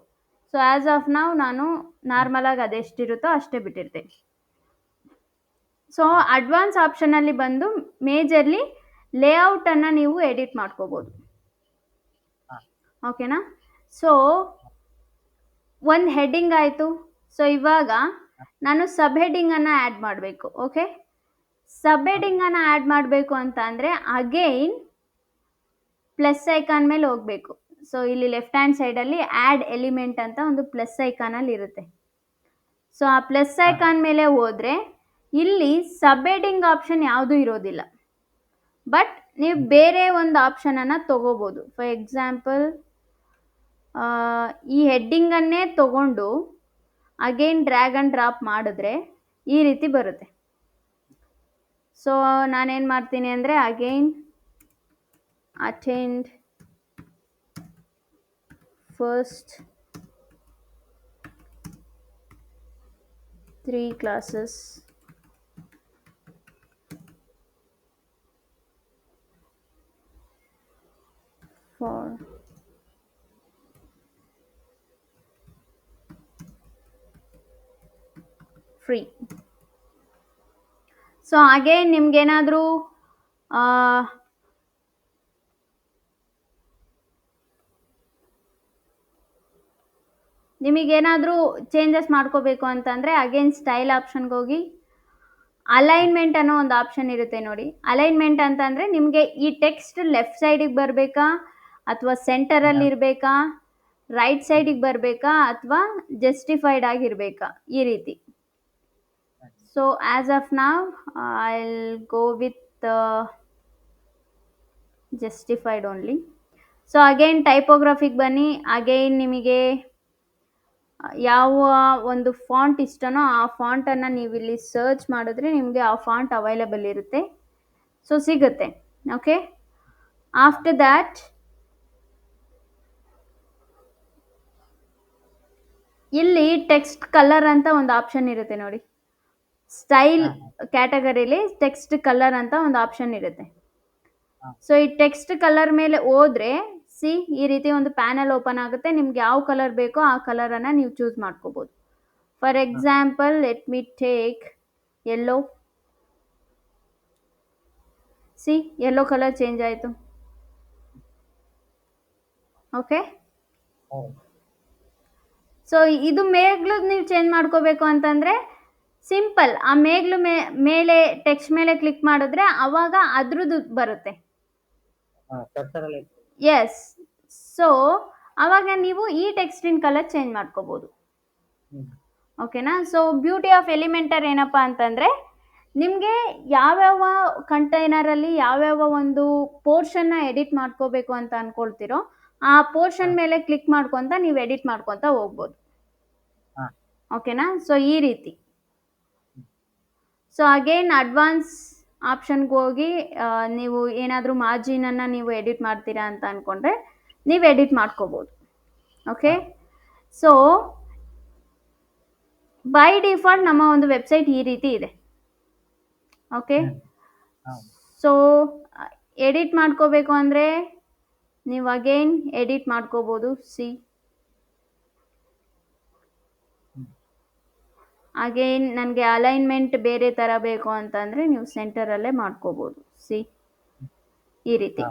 ಸೊ ಆ್ಯಸ್ ಆಫ್ ನಾವು ನಾನು ನಾರ್ಮಲಾಗಿ ಅದೆಷ್ಟಿರುತ್ತೋ ಅಷ್ಟೇ ಬಿಟ್ಟಿರ್ತೀನಿ. ಸೊ ಅಡ್ವಾನ್ಸ್ ಆಪ್ಷನಲ್ಲಿ ಬಂದು ಮೇಜರ್ಲಿ ಲೇಔಟನ್ನು ನೀವು ಎಡಿಟ್ ಮಾಡ್ಕೋಬೋದು. ಓಕೆನಾ? ಸೊ ಒಂದು ಹೆಡ್ಡಿಂಗ್ ಆಯಿತು. ಸೊ ಇವಾಗ ನಾನು ಸಬ್ ಹೆಡ್ಡಿಂಗನ್ನು ಆ್ಯಡ್ ಮಾಡಬೇಕು. ಓಕೆ, ಸಬ್ ಹೆಡ್ಡಿಂಗನ್ನು ಆ್ಯಡ್ ಮಾಡಬೇಕು ಅಂತ ಅಂದರೆ ಅಗೈನ್ ಪ್ಲಸ್ ಐಕಾನ್ ಮೇಲೆ ಹೋಗಬೇಕು. ಸೊ ಇಲ್ಲಿ ಲೆಫ್ಟ್ ಹ್ಯಾಂಡ್ ಸೈಡಲ್ಲಿ ಆ್ಯಡ್ ಎಲಿಮೆಂಟ್ ಅಂತ ಒಂದು ಪ್ಲಸ್ ಐಕಾನಲ್ಲಿ ಇರುತ್ತೆ. ಸೊ ಆ ಪ್ಲಸ್ ಐಕಾನ್ ಮೇಲೆ ಹೋದರೆ ಇಲ್ಲಿ ಸಬ್ ಹೆಡ್ಡಿಂಗ್ ಆಪ್ಷನ್ ಯಾವುದೂ ಇರೋದಿಲ್ಲ, ಬಟ್ ನೀವು ಬೇರೆ ಒಂದು ಆಪ್ಷನನ್ನು ತೊಗೋಬೋದು. ಫಾರ್ ಎಕ್ಸಾಂಪಲ್ ಈ ಹೆಡ್ಡಿಂಗನ್ನೇ ತಗೊಂಡು ಅಗೈನ್ ಡ್ರ್ಯಾಗ್ ಆ್ಯಂಡ್ ಡ್ರಾಪ್ ಮಾಡಿದ್ರೆ ಈ ರೀತಿ ಬರುತ್ತೆ. ಸೊ ನಾನೇನು ಮಾಡ್ತೀನಿ ಅಂದರೆ again attend first 3 classes for free. So again ನಿಮ್ಗೇನಾದರೂ ಚೇಂಜಸ್ ಮಾಡ್ಕೋಬೇಕು ಅಂತಂದರೆ ಅಗೇನ್ ಸ್ಟೈಲ್ ಆಪ್ಷನ್ಗೆ ಹೋಗಿ ಅಲೈನ್ಮೆಂಟ್ ಅನ್ನೋ ಒಂದು ಆಪ್ಷನ್ ಇರುತ್ತೆ ನೋಡಿ. ಅಲೈನ್ಮೆಂಟ್ ಅಂತಂದರೆ ನಿಮಗೆ ಈ ಟೆಕ್ಸ್ಟ್ ಲೆಫ್ಟ್ ಸೈಡಿಗೆ ಬರಬೇಕಾ ಅಥವಾ ಸೆಂಟರಲ್ಲಿ ಇರಬೇಕಾ, ರೈಟ್ ಸೈಡಿಗೆ ಬರಬೇಕಾ ಅಥವಾ ಜಸ್ಟಿಫೈಡ್ ಆಗಿರಬೇಕಾ, ಈ ರೀತಿ. ಸೊ ಆ್ಯಸ್ ಆಫ್ ನಾವ್ I will go with justified only. So again ಟೈಪೋಗ್ರಫಿಗೆ ಬನ್ನಿ. ಅಗೈನ್ ನಿಮಗೆ ಯಾವ ಒಂದು ಫಾಂಟ್ ಇಷ್ಟನೋ ಆ ಫಾಂಟನ್ನು ನೀವು ಇಲ್ಲಿ ಸರ್ಚ್ ಮಾಡಿದ್ರೆ ನಿಮಗೆ ಆ ಫಾಂಟ್ ಅವೈಲೇಬಲ್ ಇರುತ್ತೆ. ಸೊ ಸಿಗುತ್ತೆ. ಓಕೆ, ಆಫ್ಟರ್ ದ್ಯಾಟ್ ಇಲ್ಲಿ ಟೆಕ್ಸ್ಟ್ ಕಲರ್ ಅಂತ ಒಂದು ಆಪ್ಷನ್ ಇರುತ್ತೆ ನೋಡಿ. ಸ್ಟೈಲ್ ಕ್ಯಾಟಗರಿಲಿ ಟೆಕ್ಸ್ಟ್ ಕಲರ್ ಅಂತ ಒಂದು ಆಪ್ಷನ್ ಇರುತ್ತೆ. ಸೊ ಈ ಟೆಕ್ಸ್ಟ್ ಕಲರ್ ಮೇಲೆ ಹೋದರೆ ಸಿ ಈ ರೀತಿ ಒಂದು ಪ್ಯಾನಲ್ ಓಪನ್ ಆಗುತ್ತೆ. ನಿಮ್ಗೆ ಯಾವ ಕಲರ್ ಬೇಕೋ ಆ ಕಲರನ್ನು ನೀವು ಚೂಸ್ ಮಾಡ್ಕೋಬೋದು. For example let me take yellow. C yellow colour change ಆಯಿತು. ಓಕೆ, ಸೊ ಇದು ಮೇಗ್ಲು ನೀವು ಚೇಂಜ್ ಮಾಡ್ಕೋಬೇಕು ಅಂತಂದರೆ ಸಿಂಪಲ್ ಆ ಮೇಗ್ಲು ಮೇಲೆ ಟೆಕ್ಸ್ಟ್ ಮೇಲೆ ಕ್ಲಿಕ್ ಮಾಡಿದ್ರೆ ಅವಾಗ ಅದ್ರದ್ದು ಬರುತ್ತೆ. ಎಸ್, ಸೊ ಆವಾಗ ನೀವು ಈ ಟೆಕ್ಸ್ಟಿನ ಕಲರ್ ಚೇಂಜ್ ಮಾಡ್ಕೋಬೋದು. ಓಕೆನಾ? ಸೊ ಬ್ಯೂಟಿ ಆಫ್ ಎಲಿಮೆಂಟರ್ ಏನಪ್ಪ ಅಂತಂದರೆ ನಿಮಗೆ ಯಾವ್ಯಾವ ಕಂಟೈನರಲ್ಲಿ ಯಾವ್ಯಾವ ಒಂದು ಪೋರ್ಷನ್ನ ಎಡಿಟ್ ಮಾಡ್ಕೋಬೇಕು ಅಂತ ಅಂದ್ಕೊಳ್ತಿರೋ ಆ ಪೋರ್ಷನ್ ಮೇಲೆ ಕ್ಲಿಕ್ ಮಾಡ್ಕೊತ ನೀವು ಎಡಿಟ್ ಮಾಡ್ಕೊತ ಹೋಗ್ಬೋದು. ಓಕೆನಾ? ಸೊ ಈ ರೀತಿ. ಸೊ ಅಗೇನ್ ಅಡ್ವಾನ್ಸ್ ಆಪ್ಷನ್ಗೆ ಹೋಗಿ ನೀವು ಏನಾದರೂ ಮಾರ್ಜಿನನ್ನು ನೀವು ಎಡಿಟ್ ಮಾಡ್ತೀರಾ ಅಂತ ಅಂದ್ಕೊಂಡ್ರೆ ನೀವು ಎಡಿಟ್ ಮಾಡ್ಕೋಬೋದು. ಓಕೆ, ಸೊ ಬೈ ಡಿಫಾಲ್ಟ್ ನಮ್ಮ ಒಂದು ವೆಬ್ಸೈಟ್ ಈ ರೀತಿ ಇದೆ. ಓಕೆ, ಸೊ ಎಡಿಟ್ ಮಾಡ್ಕೋಬೇಕು ಅಂದರೆ ನೀವು ಅಗೇನ್ ಎಡಿಟ್ ಮಾಡ್ಕೋಬೋದು. ಸಿ ಅಗೇನ್ ನನಗೆ ಅಲೈನ್ಮೆಂಟ್ ಬೇರೆ ಥರ ಬೇಕು ಅಂತಂದರೆ ನೀವು ಸೆಂಟರಲ್ಲೇ ಮಾಡ್ಕೋಬೋದು. ಸಿ ಈ ರೀತಿ.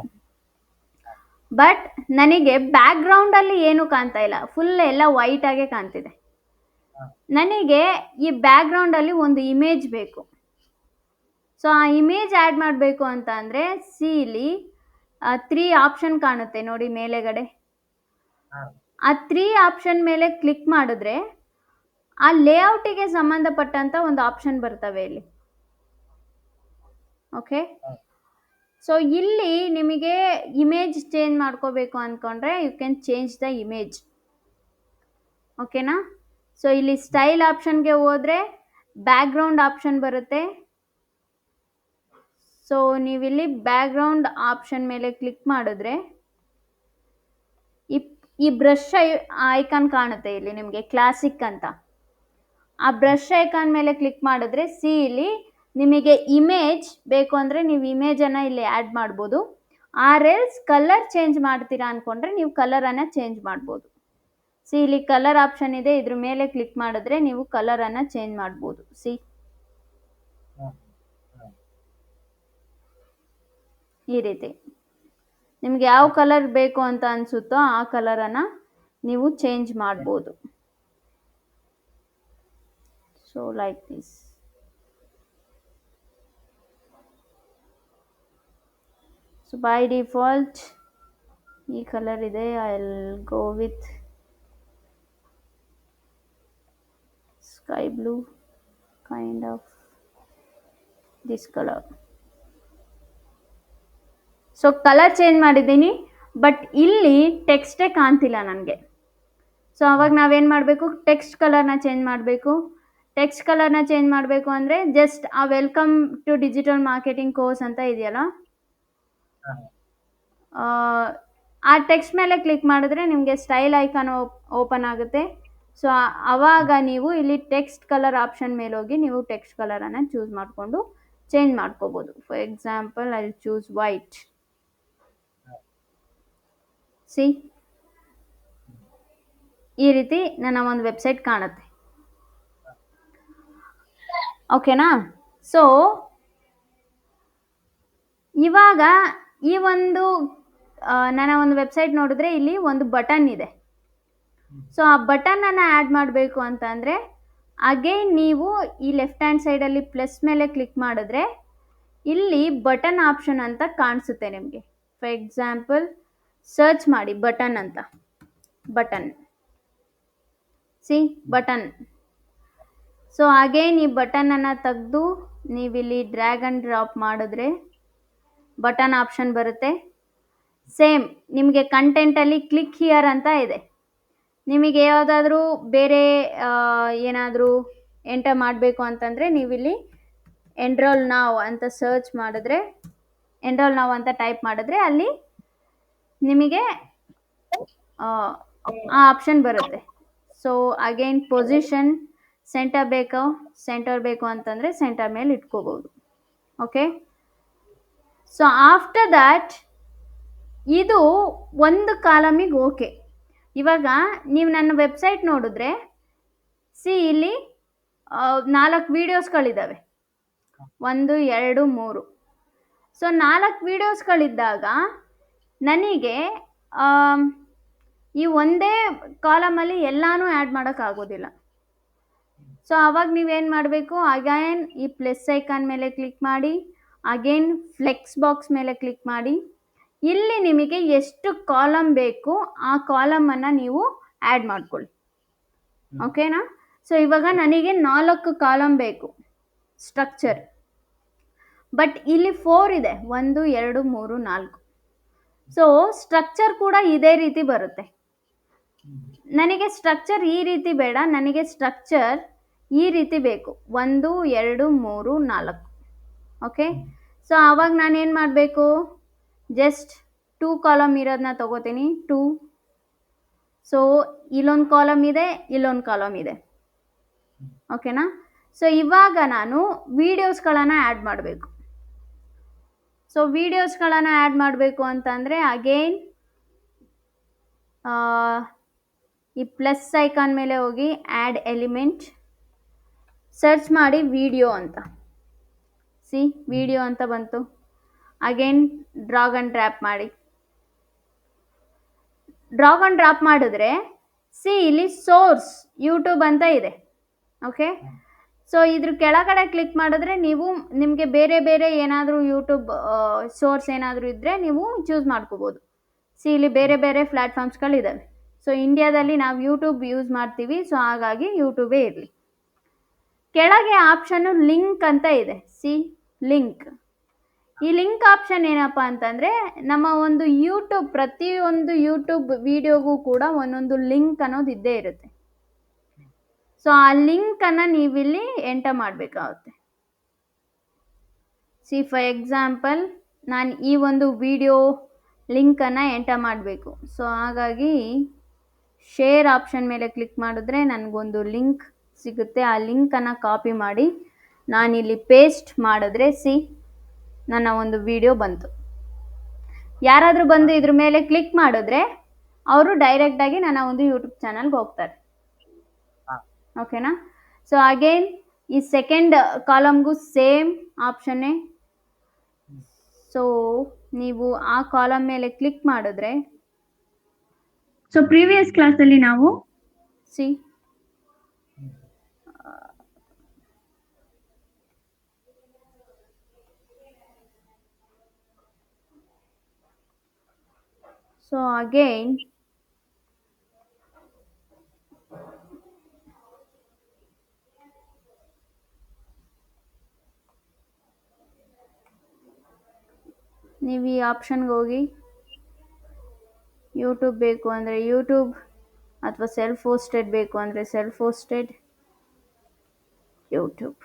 ಬಟ್ ನನಗೆ ಬ್ಯಾಕ್ಗ್ರೌಂಡಲ್ಲಿ ಏನು ಕಾಣ್ತಾ ಇಲ್ಲ, ಫುಲ್ ಎಲ್ಲ ವೈಟ್ ಆಗೇ ಕಾಣ್ತಿದೆ. ನನಗೆ ಈ ಬ್ಯಾಕ್ಗ್ರೌಂಡಲ್ಲಿ ಒಂದು ಇಮೇಜ್ ಬೇಕು. ಸೊ ಆ ಇಮೇಜ್ ಆ್ಯಡ್ ಮಾಡಬೇಕು ಅಂತ ಅಂದರೆ ಸಿ ಇಲ್ಲಿ 3 ಆಪ್ಷನ್ ಕಾಣುತ್ತೆ ನೋಡಿ ಮೇಲೆಗಡೆ. ಆ 3 ಆಪ್ಷನ್ ಮೇಲೆ ಕ್ಲಿಕ್ ಮಾಡಿದ್ರೆ ಆ ಲೇಔಟಿಗೆ ಸಂಬಂಧಪಟ್ಟಂತ ಒಂದು ಆಪ್ಷನ್ ಬರ್ತವೆ ಇಲ್ಲಿ. ಓಕೆ, ಸೊ ಇಲ್ಲಿ ನಿಮಗೆ ಇಮೇಜ್ ಚೇಂಜ್ ಮಾಡ್ಕೋಬೇಕು ಅಂದ್ಕೊಂಡ್ರೆ you can change the image. ಓಕೆನಾ? ಸೊ ಇಲ್ಲಿ ಸ್ಟೈಲ್ ಆಪ್ಷನ್ಗೆ ಹೋದರೆ ಬ್ಯಾಕ್ಗ್ರೌಂಡ್ ಆಪ್ಷನ್ ಬರುತ್ತೆ. ಸೊ ನೀವಿಲ್ಲಿ ಬ್ಯಾಕ್ಗ್ರೌಂಡ್ ಆಪ್ಷನ್ ಮೇಲೆ ಕ್ಲಿಕ್ ಮಾಡಿದ್ರೆ ಈ ಬ್ರಷ್ ಐಕಾನ್ ಕಾಣುತ್ತೆ ಇಲ್ಲಿ ನಿಮಗೆ, ಕ್ಲಾಸಿಕ್ ಅಂತ. ಆ ಬ್ರಷ್ ಐಕಾನ್ ಮೇಲೆ ಕ್ಲಿಕ್ ಮಾಡಿದ್ರೆ ಸಿ ಇಲ್ಲಿ ನಿಮಗೆ ಇಮೇಜ್ ಬೇಕು ಅಂದರೆ ನೀವು ಇಮೇಜನ್ನು ಇಲ್ಲಿ ಆ್ಯಡ್ ಮಾಡ್ಬೋದು. ಆರ್ಎಲ್ಸ್ ಕಲರ್ ಚೇಂಜ್ ಮಾಡ್ತೀರಾ ಅಂದ್ಕೊಂಡ್ರೆ ನೀವು ಕಲರನ್ನು ಚೇಂಜ್ ಮಾಡ್ಬೋದು. ಸಿ ಇಲ್ಲಿ ಕಲರ್ ಆಪ್ಷನ್ ಇದೆ, ಇದ್ರ ಮೇಲೆ ಕ್ಲಿಕ್ ಮಾಡಿದ್ರೆ ನೀವು ಕಲರನ್ನು ಚೇಂಜ್ ಮಾಡ್ಬೋದು. ಸಿ ಈ ರೀತಿ ನಿಮ್ಗೆ ಯಾವ ಕಲರ್ ಬೇಕು ಅಂತ ಅನಿಸುತ್ತೋ ಆ ಕಲರನ್ನು ನೀವು ಚೇಂಜ್ ಮಾಡ್ಬೋದು. So like this. So by default ಈ ಕಲರ್ ಇದೆ. I will go with sky blue kind of this colour. So colour change ಮಾಡಿದ್ದೀನಿ, ಬಟ್ ಇಲ್ಲಿ ಟೆಕ್ಸ್ಟೇ ಕಾಣ್ತಿಲ್ಲ ನನಗೆ. ಸೊ ಅವಾಗ ನಾವೇನು ಮಾಡಬೇಕು, ಟೆಕ್ಸ್ಟ್ ಕಲರ್ನ ಚೇಂಜ್ ಮಾಡಬೇಕು. ಟೆಕ್ಸ್ಟ್ ಕಲರ್ನ ಚೇಂಜ್ ಮಾಡಬೇಕು ಅಂದರೆ ಜಸ್ಟ್ ಆ welcome to digital marketing course ಅಂತ ಇದೆಯಲ್ಲ, ಆ ಟೆಕ್ಸ್ಟ್ ಮೇಲೆ ಕ್ಲಿಕ್ ಮಾಡಿದ್ರೆ ನಿಮಗೆ ಸ್ಟೈಲ್ ಐಕಾನ್ ಓಪನ್ ಆಗುತ್ತೆ. ಸೊ ಆವಾಗ ನೀವು ಇಲ್ಲಿ ಟೆಕ್ಸ್ಟ್ ಕಲರ್ ಆಪ್ಷನ್ ಮೇಲೆ ಹೋಗಿ ನೀವು ಟೆಕ್ಸ್ಟ್ ಕಲರನ್ನು ಚೂಸ್ ಮಾಡಿಕೊಂಡು ಚೇಂಜ್ ಮಾಡ್ಕೋಬೋದು. For example I will choose white. See ಈ ರೀತಿ ನನ್ನ ಒಂದು ವೆಬ್ಸೈಟ್ ಕಾಣುತ್ತೆ. ಓಕೆನಾ? ಸೊ ಇವಾಗ ಈ ಒಂದು ನನ್ನ ಒಂದು ವೆಬ್ಸೈಟ್ ನೋಡಿದ್ರೆ ಇಲ್ಲಿ ಒಂದು ಬಟನ್ ಇದೆ. ಸೊ ಆ ಬಟನನ್ನು ಆ್ಯಡ್ ಮಾಡಬೇಕು ಅಂತಂದರೆ ಅಗೇನ್ ನೀವು ಈ ಲೆಫ್ಟ್ ಹ್ಯಾಂಡ್ ಸೈಡಲ್ಲಿ ಪ್ಲಸ್ ಮೇಲೆ ಕ್ಲಿಕ್ ಮಾಡಿದ್ರೆ ಇಲ್ಲಿ ಬಟನ್ ಆಪ್ಷನ್ ಅಂತ ಕಾಣಿಸುತ್ತೆ ನಿಮಗೆ. ಫಾರ್ ಎಕ್ಸಾಂಪಲ್ ಸರ್ಚ್ ಮಾಡಿ ಬಟನ್ ಅಂತ, button. C button. So again ಈ ಬಟನನ್ನು ತೆಗೆದು ನೀವಿಲ್ಲಿ ಡ್ರ್ಯಾಗ್ ಆ್ಯಂಡ್ ಡ್ರಾಪ್ ಮಾಡಿದ್ರೆ ಬಟನ್ ಆಪ್ಷನ್ ಬರುತ್ತೆ. ಸೇಮ್ ನಿಮಗೆ ಕಂಟೆಂಟಲ್ಲಿ ಕ್ಲಿಕ್ ಹಿಯರ್ ಅಂತ ಇದೆ. ನಿಮಗೆ ಯಾವುದಾದ್ರೂ ಬೇರೆ ಏನಾದರೂ ಎಂಟರ್ ಮಾಡಬೇಕು ಅಂತಂದರೆ ನೀವಿಲ್ಲಿ ಎನ್ರೋಲ್ ನಾವ್ ಅಂತ ಸರ್ಚ್ ಮಾಡಿದ್ರೆ, ಎನ್ರೋಲ್ ನಾವ್ ಅಂತ ಟೈಪ್ ಮಾಡಿದ್ರೆ ಅಲ್ಲಿ ನಿಮಗೆ ಆ ಆಪ್ಷನ್ ಬರುತ್ತೆ. ಸೊ ಅಗೇನ್ ಪೊಸಿಷನ್ ಸೆಂಟರ್ ಬೇಕು ಅಂತಂದರೆ ಸೆಂಟರ್ ಮೇಲೆ ಇಟ್ಕೋಬೋದು. ಓಕೆ, ಸೊ ಆಫ್ಟರ್ ದ್ಯಾಟ್ ಇದು ಒಂದು ಕಾಲಮಿಗೆ ಓಕೆ. ಇವಾಗ ನೀವು ನನ್ನ ವೆಬ್ಸೈಟ್ ನೋಡಿದ್ರೆ ಸಿ ಇಲ್ಲಿ 4 ವೀಡಿಯೋಸ್ಗಳಿದ್ದಾವೆ, 1 2 3. ಸೊ 4 ವೀಡಿಯೋಸ್ಗಳಿದ್ದಾಗ ನನಗೆ ಈ ಒಂದೇ ಕಾಲಮಲ್ಲಿ ಎಲ್ಲನೂ ಆ್ಯಡ್ ಮಾಡೋಕ್ಕಾಗೋದಿಲ್ಲ. ಸೊ ಆವಾಗ ನೀವೇನು ಮಾಡಬೇಕು, ಅಗೈನ್ ಈ ಪ್ಲಸ್ ಐಕಾನ್ ಮೇಲೆ ಕ್ಲಿಕ್ ಮಾಡಿ, ಅಗೇನ್ ಫ್ಲೆಕ್ಸ್ ಬಾಕ್ಸ್ ಮೇಲೆ ಕ್ಲಿಕ್ ಮಾಡಿ, ಇಲ್ಲಿ ನಿಮಗೆ ಎಷ್ಟು ಕಾಲಮ್ ಬೇಕು ಆ ಕಾಲಮನ್ನು ನೀವು ಆ್ಯಡ್ ಮಾಡ್ಕೊಳ್ಳಿ. ಓಕೆನಾ? ಸೊ ಇವಾಗ ನನಗೆ 4 ಕಾಲಮ್ ಬೇಕು ಸ್ಟ್ರಕ್ಚರ್, ಬಟ್ ಇಲ್ಲಿ 4 ಇದೆ, 1 2 3 4. ಸೊ ಸ್ಟ್ರಕ್ಚರ್ ಕೂಡ ಇದೇ ರೀತಿ ಬರುತ್ತೆ. ನನಗೆ ಸ್ಟ್ರಕ್ಚರ್ ಈ ರೀತಿ ಬೇಡ, ನನಗೆ ಸ್ಟ್ರಕ್ಚರ್ ಈ ರೀತಿ ಬೇಕು, 1 2 3 4. ಓಕೆ, ಸೊ ಆವಾಗ ನಾನೇನು ಮಾಡಬೇಕು, ಜಸ್ಟ್ 2 ಕಾಲಮ್ ಇರೋದನ್ನ ತಗೋತೀನಿ, 2. ಸೊ ಇಲ್ಲೊಂದು ಕಾಲಮ್ ಇದೆ, ಇಲ್ಲೊಂದು ಕಾಲಮ್ ಇದೆ. ಓಕೆನಾ? ಸೊ ಇವಾಗ ನಾನು ವೀಡಿಯೋಸ್ಗಳನ್ನು ಆ್ಯಡ್ ಮಾಡಬೇಕು. ಸೊ ವೀಡಿಯೋಸ್ಗಳನ್ನು ಆ್ಯಡ್ ಮಾಡಬೇಕು ಅಂತಂದರೆ ಅಗೇನ್ ಈ ಪ್ಲಸ್ ಐಕಾನ್ ಮೇಲೆ ಹೋಗಿ ಆ್ಯಡ್ ಎಲಿಮೆಂಟ್ ಸರ್ಚ್ ಮಾಡಿ ವಿಡಿಯೋ ಅಂತ. ಸಿ ವಿಡಿಯೋ ಅಂತ ಬಂತು. ಅಗೇನ್ ಡ್ರಾಗ್ ಆ್ಯಂಡ್ ಡ್ರಾಪ್ ಮಾಡಿ. ಡ್ರಾಗ್ ಆ್ಯಂಡ್ ಡ್ರಾಪ್ ಮಾಡಿದ್ರೆ ಸಿ ಇಲ್ಲಿ ಸೋರ್ಸ್ ಯೂಟ್ಯೂಬ್ ಅಂತ ಇದೆ. ಓಕೆ, ಸೊ ಇದ್ರ ಕೆಳಗಡೆ ಕ್ಲಿಕ್ ಮಾಡಿದ್ರೆ ನೀವು ನಿಮಗೆ ಬೇರೆ ಬೇರೆ ಏನಾದರೂ ಯೂಟ್ಯೂಬ್ ಸೋರ್ಸ್ ಏನಾದರೂ ಇದ್ದರೆ ನೀವು ಚೂಸ್ ಮಾಡ್ಕೋಬೋದು. ಸಿ ಇಲ್ಲಿ ಬೇರೆ ಬೇರೆ ಪ್ಲ್ಯಾಟ್ಫಾರ್ಮ್ಸ್ಗಳಿದ್ದಾವೆ. ಸೊ ಇಂಡಿಯಾದಲ್ಲಿ ನಾವು ಯೂಟ್ಯೂಬ್ ಯೂಸ್ ಮಾಡ್ತೀವಿ, ಸೊ ಹಾಗಾಗಿ ಯೂಟ್ಯೂಬೇ ಇರಲಿ. ಕೆಳಗೆ ಆಪ್ಷನ್ನು ಲಿಂಕ್ ಅಂತ ಇದೆ. C link. ಈ ಲಿಂಕ್ ಆಪ್ಷನ್ ಏನಪ್ಪ ಅಂತಂದರೆ ನಮ್ಮ ಒಂದು ಯೂಟ್ಯೂಬ್ ಪ್ರತಿಯೊಂದು ಯೂಟ್ಯೂಬ್ ವಿಡಿಯೋಗೂ ಕೂಡ ಒಂದೊಂದು ಲಿಂಕ್ ಅನ್ನೋದು ಇದ್ದೇ ಇರುತ್ತೆ. ಸೊ ಆ ಲಿಂಕನ್ನು ನೀವಿಲ್ಲಿ ಎಂಟರ್ ಮಾಡಬೇಕಾಗುತ್ತೆ. ಸಿ ಫಾರ್ ಎಕ್ಸಾಂಪಲ್ ನಾನು ಈ ಒಂದು ವಿಡಿಯೋ ಲಿಂಕನ್ನು ಎಂಟರ್ ಮಾಡಬೇಕು. ಸೊ ಹಾಗಾಗಿ ಶೇರ್ ಆಪ್ಷನ್ ಮೇಲೆ ಕ್ಲಿಕ್ ಮಾಡಿದ್ರೆ ನನಗೊಂದು ಲಿಂಕ್ ಸಿಗುತ್ತೆ. ಆ ಲಿಂಕನ್ನು ಕಾಪಿ ಮಾಡಿ ನಾನಿಲ್ಲಿ ಪೇಸ್ಟ್ ಮಾಡಿದ್ರೆ ಸಿ ನನ್ನ ಒಂದು ವಿಡಿಯೋ ಬಂತು. ಯಾರಾದರೂ ಬಂದು ಇದ್ರ ಮೇಲೆ ಕ್ಲಿಕ್ ಮಾಡಿದ್ರೆ ಅವರು ಡೈರೆಕ್ಟಾಗಿ ನನ್ನ ಒಂದು ಯೂಟ್ಯೂಬ್ ಚಾನಲ್ಗೆ ಹೋಗ್ತಾರೆ. ಓಕೆನಾ? ಸೊ ಅಗೇನ್ ಈ ಸೆಕೆಂಡ್ ಕಾಲಮ್ಗೂ ಸೇಮ್ ಆಪ್ಷನ್ನೇ. ಸೊ ನೀವು ಆ ಕಾಲಮ್ ಮೇಲೆ ಕ್ಲಿಕ್ ಮಾಡಿದ್ರೆ ಸೊ ಪ್ರೀವಿಯಸ್ ಕ್ಲಾಸಲ್ಲಿ ನಾವು ಸಿ ಸೊ ಅಗೇನ್ ನೀವು ಈ ಆಪ್ಷನ್ಗೆ ಹೋಗಿ ಯೂಟ್ಯೂಬ್ ಬೇಕು ಅಂದರೆ ಯೂಟ್ಯೂಬ್, ಅಥವಾ ಸೆಲ್ಫ್ ಹೋಸ್ಟೆಡ್ ಬೇಕು ಅಂದರೆ ಸೆಲ್ಫ್ ಹೋಸ್ಟೆಡ್ ಯೂಟ್ಯೂಬ್.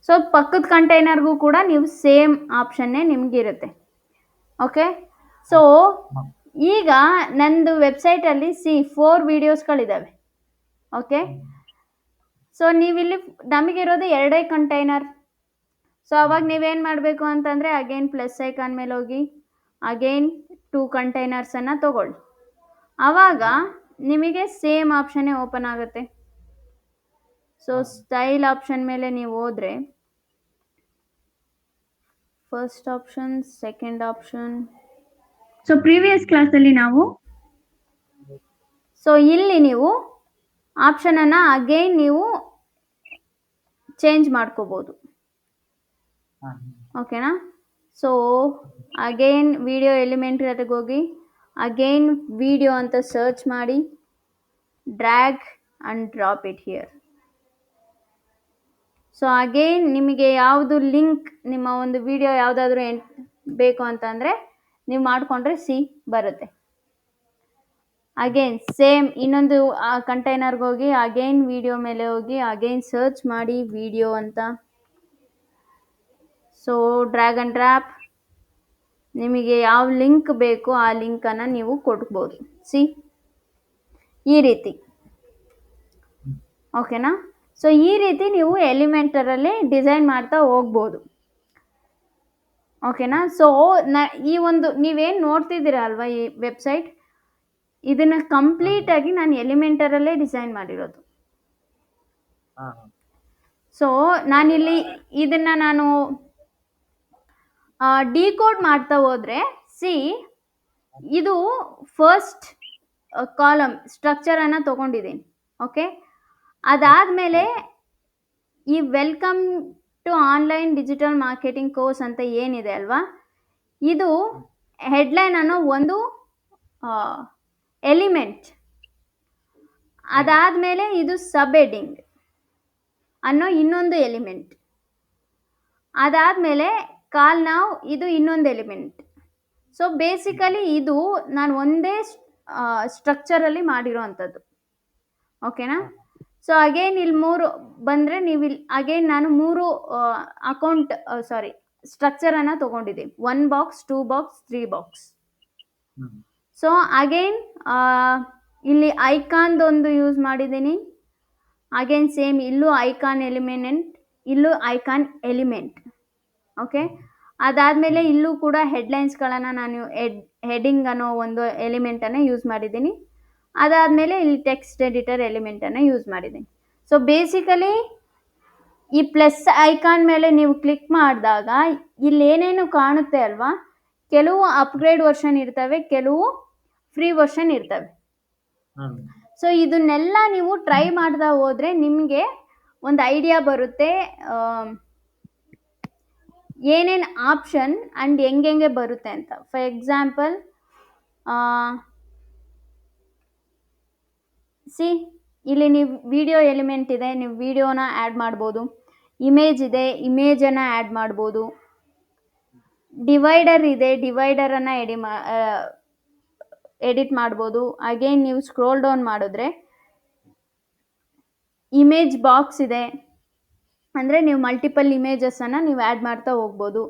ಸೊ ಪಕ್ಕದ ಕಂಟೈನರ್ಗೂ ಕೂಡ ನೀವು ಸೇಮ್ ಆಪ್ಷನ್ನೇ ನಿಮಗಿರುತ್ತೆ. ಓಕೆ, ಸೊ ಈಗ ನಂದು ವೆಬ್ಸೈಟಲ್ಲಿ 4 ವೀಡಿಯೋಸ್ಗಳಿದ್ದಾವೆ. ಓಕೆ, ಸೊ ನೀವಿಲ್ಲಿ ನಮಗಿರೋದು 2 ಕಂಟೈನರ್. ಸೊ ಅವಾಗ ನೀವೇನು ಮಾಡಬೇಕು ಅಂತಂದರೆ ಅಗೇನ್ ಪ್ಲಸ್ ಐಕಾನ್ ಮೇಲೆ ಹೋಗಿ ಅಗೇನ್ 2 ಕಂಟೈನರ್ಸನ್ನು ತಗೊಳ್ಳಿ. ಆವಾಗ ನಿಮಗೆ ಸೇಮ್ ಆಪ್ಷನ್ನೇ ಓಪನ್ ಆಗುತ್ತೆ. ಸೊ ಸ್ಟೈಲ್ ಆಪ್ಷನ್ ಮೇಲೆ ನೀವು ಹೋದರೆ first option, second option. So previous ಕ್ಲಾಸಲ್ಲಿ ನಾವು ಇಲ್ಲಿ ನೀವು ಆಪ್ಷನನ್ನು ಅಗೇನ್ ನೀವು ಚೇಂಜ್ ಮಾಡ್ಕೋಬೋದು. ಓಕೆನಾ? ಸೊ ಅಗೇನ್ ವಿಡಿಯೋ ಎಲಿಮೆಂಟ್ ಜೊತೆಗೆ ಹೋಗಿ ಅಗೇನ್ ವಿಡಿಯೋ ಅಂತ ಸರ್ಚ್ ಮಾಡಿ drag and drop it here. So again ನಿಮಗೆ ಯಾವುದು ಲಿಂಕ್ ನಿಮ್ಮ ಒಂದು ವಿಡಿಯೋ ಯಾವುದಾದ್ರೂ ಬೇಕು ಅಂತಂದರೆ ನೀವು ಮಾಡಿಕೊಂಡ್ರೆ ಸಿ ಬರುತ್ತೆ. ಅಗೇನ್ ಸೇಮ್ ಇನ್ನೊಂದು ಕಂಟೈನರ್ಗೆ ಹೋಗಿ ಅಗೇನ್ ವಿಡಿಯೋ ಮೇಲೆ ಹೋಗಿ ಅಗೇನ್ ಸರ್ಚ್ ಮಾಡಿ ವಿಡಿಯೋ ಅಂತ. ಸೊ ಡ್ರ್ಯಾಗ್ ಆ್ಯಂಡ್ ಡ್ರಾಪ್, ನಿಮಗೆ ಯಾವ ಲಿಂಕ್ ಬೇಕು ಆ ಲಿಂಕನ್ನು ನೀವು ಕೊಡ್ಬೋದು. ಸಿ ಈ ರೀತಿ. ಓಕೆನಾ? ಸೊ ಈ ರೀತಿ ನೀವು ಎಲಿಮೆಂಟರಲ್ಲಿ ಡಿಸೈನ್ ಮಾಡ್ತಾ ಹೋಗ್ಬೋದು. ಓಕೆನಾ? ಸೊ ಈ ಒಂದು ನೀವೇನು ನೋಡ್ತಿದ್ದೀರ ಅಲ್ವಾ ಈ ವೆಬ್ಸೈಟ್, ಇದನ್ನು ಕಂಪ್ಲೀಟಾಗಿ ನಾನು ಎಲಿಮೆಂಟರಲ್ಲೇ ಡಿಸೈನ್ ಮಾಡಿರೋದು. ಸೊ ನಾನಿಲ್ಲಿ ಇದನ್ನು ನಾನು ಡಿಕೋಡ್ ಮಾಡ್ತಾ ಹೋದರೆ ಸಿ ಇದು ಫಸ್ಟ್ ಕಾಲಮ್ ಸ್ಟ್ರಕ್ಚರನ್ನು ತೊಗೊಂಡಿದ್ದೀನಿ. ಓಕೆ, ಅದಾದಮೇಲೆ ಈ welcome to online digital marketing course ಅಂತ ಏನಿದೆ ಅಲ್ವಾ, ಇದು ಹೆಡ್ಲೈನ್ ಅನ್ನೋ ಒಂದು ಎಲಿಮೆಂಟ್. ಅದಾದಮೇಲೆ ಇದು ಸಬ್ ಹೆಡ್ಡಿಂಗ್ ಅನ್ನೋ ಇನ್ನೊಂದು ಎಲಿಮೆಂಟ್. ಅದಾದಮೇಲೆ ಕಾಲ್ ನಾವು ಇದು ಇನ್ನೊಂದು ಎಲಿಮೆಂಟ್. ಸೊ ಬೇಸಿಕಲಿ ಇದು ನಾನು ಒಂದೇ ಸ್ಟ್ರಕ್ಚರಲ್ಲಿ ಮಾಡಿರೋ ಅಂಥದ್ದು. ಓಕೆನಾ? ಸೊ ಅಗೇನ್ ಇಲ್ಲಿ 3 ಬಂದರೆ ನೀವು ಇಲ್ಲಿ ಅಗೇನ್ ನಾನು 3 ಸ್ಟ್ರಕ್ಚರನ್ನು ತೊಗೊಂಡಿದ್ದೀನಿ. 1 box, 2 box, 3 box. So again ಇಲ್ಲಿ ಐಕಾನ್ದೊಂದು ಯೂಸ್ ಮಾಡಿದ್ದೀನಿ. ಅಗೇನ್ ಸೇಮ್ ಇಲ್ಲೂ ಐಕಾನ್ ಎಲಿಮೆಂಟ್, ಇಲ್ಲೂ ಐಕಾನ್ ಎಲಿಮೆಂಟ್. ಓಕೆ, ಅದಾದಮೇಲೆ ಇಲ್ಲೂ ಕೂಡ ಹೆಡ್ಲೈನ್ಸ್ಗಳನ್ನು ನಾನು ಹೆಡ್ಡಿಂಗ್ ಅನ್ನೋ ಒಂದು ಎಲಿಮೆಂಟನ್ನು ಯೂಸ್ ಮಾಡಿದ್ದೀನಿ. ಅದಾದಮೇಲೆ ಇಲ್ಲಿ ಟೆಕ್ಸ್ಟ್ ಎಡಿಟರ್ ಎಲಿಮೆಂಟನ್ನು ಯೂಸ್ ಮಾಡಿದ್ದೀನಿ. ಸೊ ಬೇಸಿಕಲಿ ಈ ಪ್ಲಸ್ ಐಕಾನ್ ಮೇಲೆ ನೀವು ಕ್ಲಿಕ್ ಮಾಡಿದಾಗ ಇಲ್ಲೇನೇನು ಕಾಣುತ್ತೆ ಅಲ್ವಾ, ಕೆಲವು ಅಪ್ಗ್ರೇಡ್ ವರ್ಷನ್ ಇರ್ತವೆ, ಕೆಲವು ಫ್ರೀ ವರ್ಷನ್ ಇರ್ತವೆ. ಸೊ ಇದನ್ನೆಲ್ಲ ನೀವು ಟ್ರೈ ಮಾಡ್ತಾ ಹೋದರೆ ನಿಮಗೆ ಒಂದು ಐಡಿಯಾ ಬರುತ್ತೆ ಏನೇನು ಆಪ್ಷನ್ ಆ್ಯಂಡ್ ಹೆಂಗೆ ಬರುತ್ತೆ ಅಂತ. ಫಾರ್ ಎಕ್ಸಾಂಪಲ್ ಇಲ್ಲಿ ನೀವು ವಿಡಿಯೋ ಎಲಿಮೆಂಟ್ ಇದೆ, ನೀವು ವಿಡಿಯೋನ ಆ್ಯಡ್ ಮಾಡ್ಬೋದು. ಇಮೇಜ್ ಇದೆ, ಇಮೇಜನ್ನು ಆ್ಯಡ್ ಮಾಡ್ಬೋದು. ಡಿವೈಡರ್ ಇದೆ, ಡಿವೈಡರನ್ನು ಎಡಿಟ್ ಮಾಡ್ಬೋದು. ಅಗೇನ್ ನೀವು ಸ್ಕ್ರೋಲ್ ಡೌನ್ ಮಾಡಿದ್ರೆ ಇಮೇಜ್ ಬಾಕ್ಸ್ ಇದೆ, ಅಂದರೆ ನೀವು ಮಲ್ಟಿಪಲ್ ಇಮೇಜಸನ್ನು ನೀವು ಆ್ಯಡ್ ಮಾಡ್ತಾ ಹೋಗ್ಬೋದು.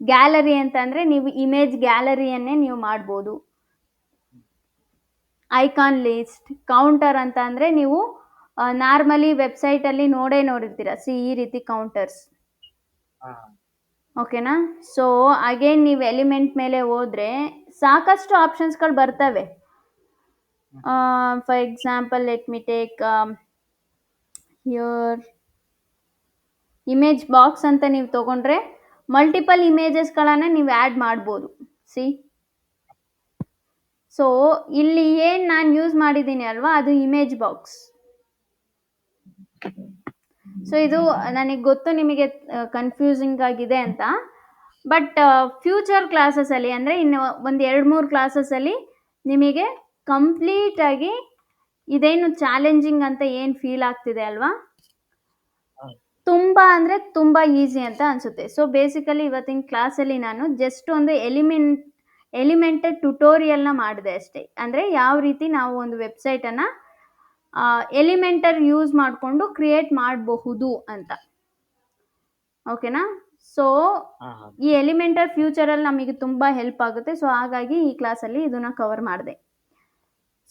ಗ್ಯಾಲರಿ ಅಂತಂದರೆ ನೀವು ಇಮೇಜ್ ಗ್ಯಾಲರಿಯನ್ನೇ ನೀವು ಮಾಡ್ಬೋದು. ಐಕಾನ್ ಲಿಸ್ಟ್, ಕೌಂಟರ್ ಅಂತ ಅಂದರೆ ನೀವು ನಾರ್ಮಲಿ ವೆಬ್ಸೈಟಲ್ಲಿ ನೋಡಿರ್ತೀರ. ಈ ರೀತಿ ಕೌಂಟರ್ಸ್, ಓಕೆನಾ. ಸೊ ಅಗೇನ್ ನೀವು ಎಲಿಮೆಂಟ್ ಮೇಲೆ ಹೋದರೆ ಸಾಕಷ್ಟು ಆಪ್ಷನ್ಸ್ಗಳು ಬರ್ತವೆ. For example let me take here image box ಅಂತ ನೀವು ತೊಗೊಂಡ್ರೆ ಮಲ್ಟಿಪಲ್ ಇಮೇಜಸ್ಗಳನ್ನು ನೀವು ಆ್ಯಡ್ ಮಾಡ್ಬೋದು. ಸೊ ಇಲ್ಲಿ ಏನು ನಾನು ಯೂಸ್ ಮಾಡಿದ್ದೀನಿ ಅಲ್ವಾ, ಅದು ಇಮೇಜ್ ಬಾಕ್ಸ್. ಸೊ ಇದು ನನಗೆ ಗೊತ್ತು ನಿಮಗೆ ಕನ್ಫ್ಯೂಸಿಂಗ್ ಆಗಿದೆ ಅಂತ, ಬಟ್ ಫ್ಯೂಚರ್ ಕ್ಲಾಸಸಲ್ಲಿ ಅಂದರೆ ಇನ್ನು ಒಂದು 2-3 ಕ್ಲಾಸಸಲ್ಲಿ ನಿಮಗೆ ಕಂಪ್ಲೀಟಾಗಿ ಇದೇನು ಚಾಲೆಂಜಿಂಗ್ ಅಂತ ಏನು ಫೀಲ್ ಆಗ್ತಿದೆ ಅಲ್ವಾ, ತುಂಬ ಅಂದರೆ ತುಂಬ ಈಸಿ ಅಂತ ಅನಿಸುತ್ತೆ. ಸೊ ಬೇಸಿಕಲಿ ಇವತ್ತಿನ ಕ್ಲಾಸಲ್ಲಿ ನಾನು ಜಸ್ಟ್ ಒಂದು ಎಲಿಮೆಂಟೆಡ್ ಟ್ಯುಟೋರಿಯಲ್ನ ಮಾಡಿದೆ ಅಷ್ಟೇ. ಅಂದರೆ ಯಾವ ರೀತಿ ನಾವು ಒಂದು ವೆಬ್ಸೈಟನ್ನು ಎಲಿಮೆಂಟರ್ ಯೂಸ್ ಮಾಡಿಕೊಂಡು ಕ್ರಿಯೇಟ್ ಮಾಡಬಹುದು ಅಂತ, ಓಕೆನಾ. ಸೊ ಈ ಎಲಿಮೆಂಟರ್ ಫ್ಯೂಚರಲ್ಲಿ ನಮಗೆ ತುಂಬ ಹೆಲ್ಪ್ ಆಗುತ್ತೆ. ಸೊ ಹಾಗಾಗಿ ಈ ಕ್ಲಾಸಲ್ಲಿ ಇದನ್ನು ಕವರ್ ಮಾಡಿದೆ.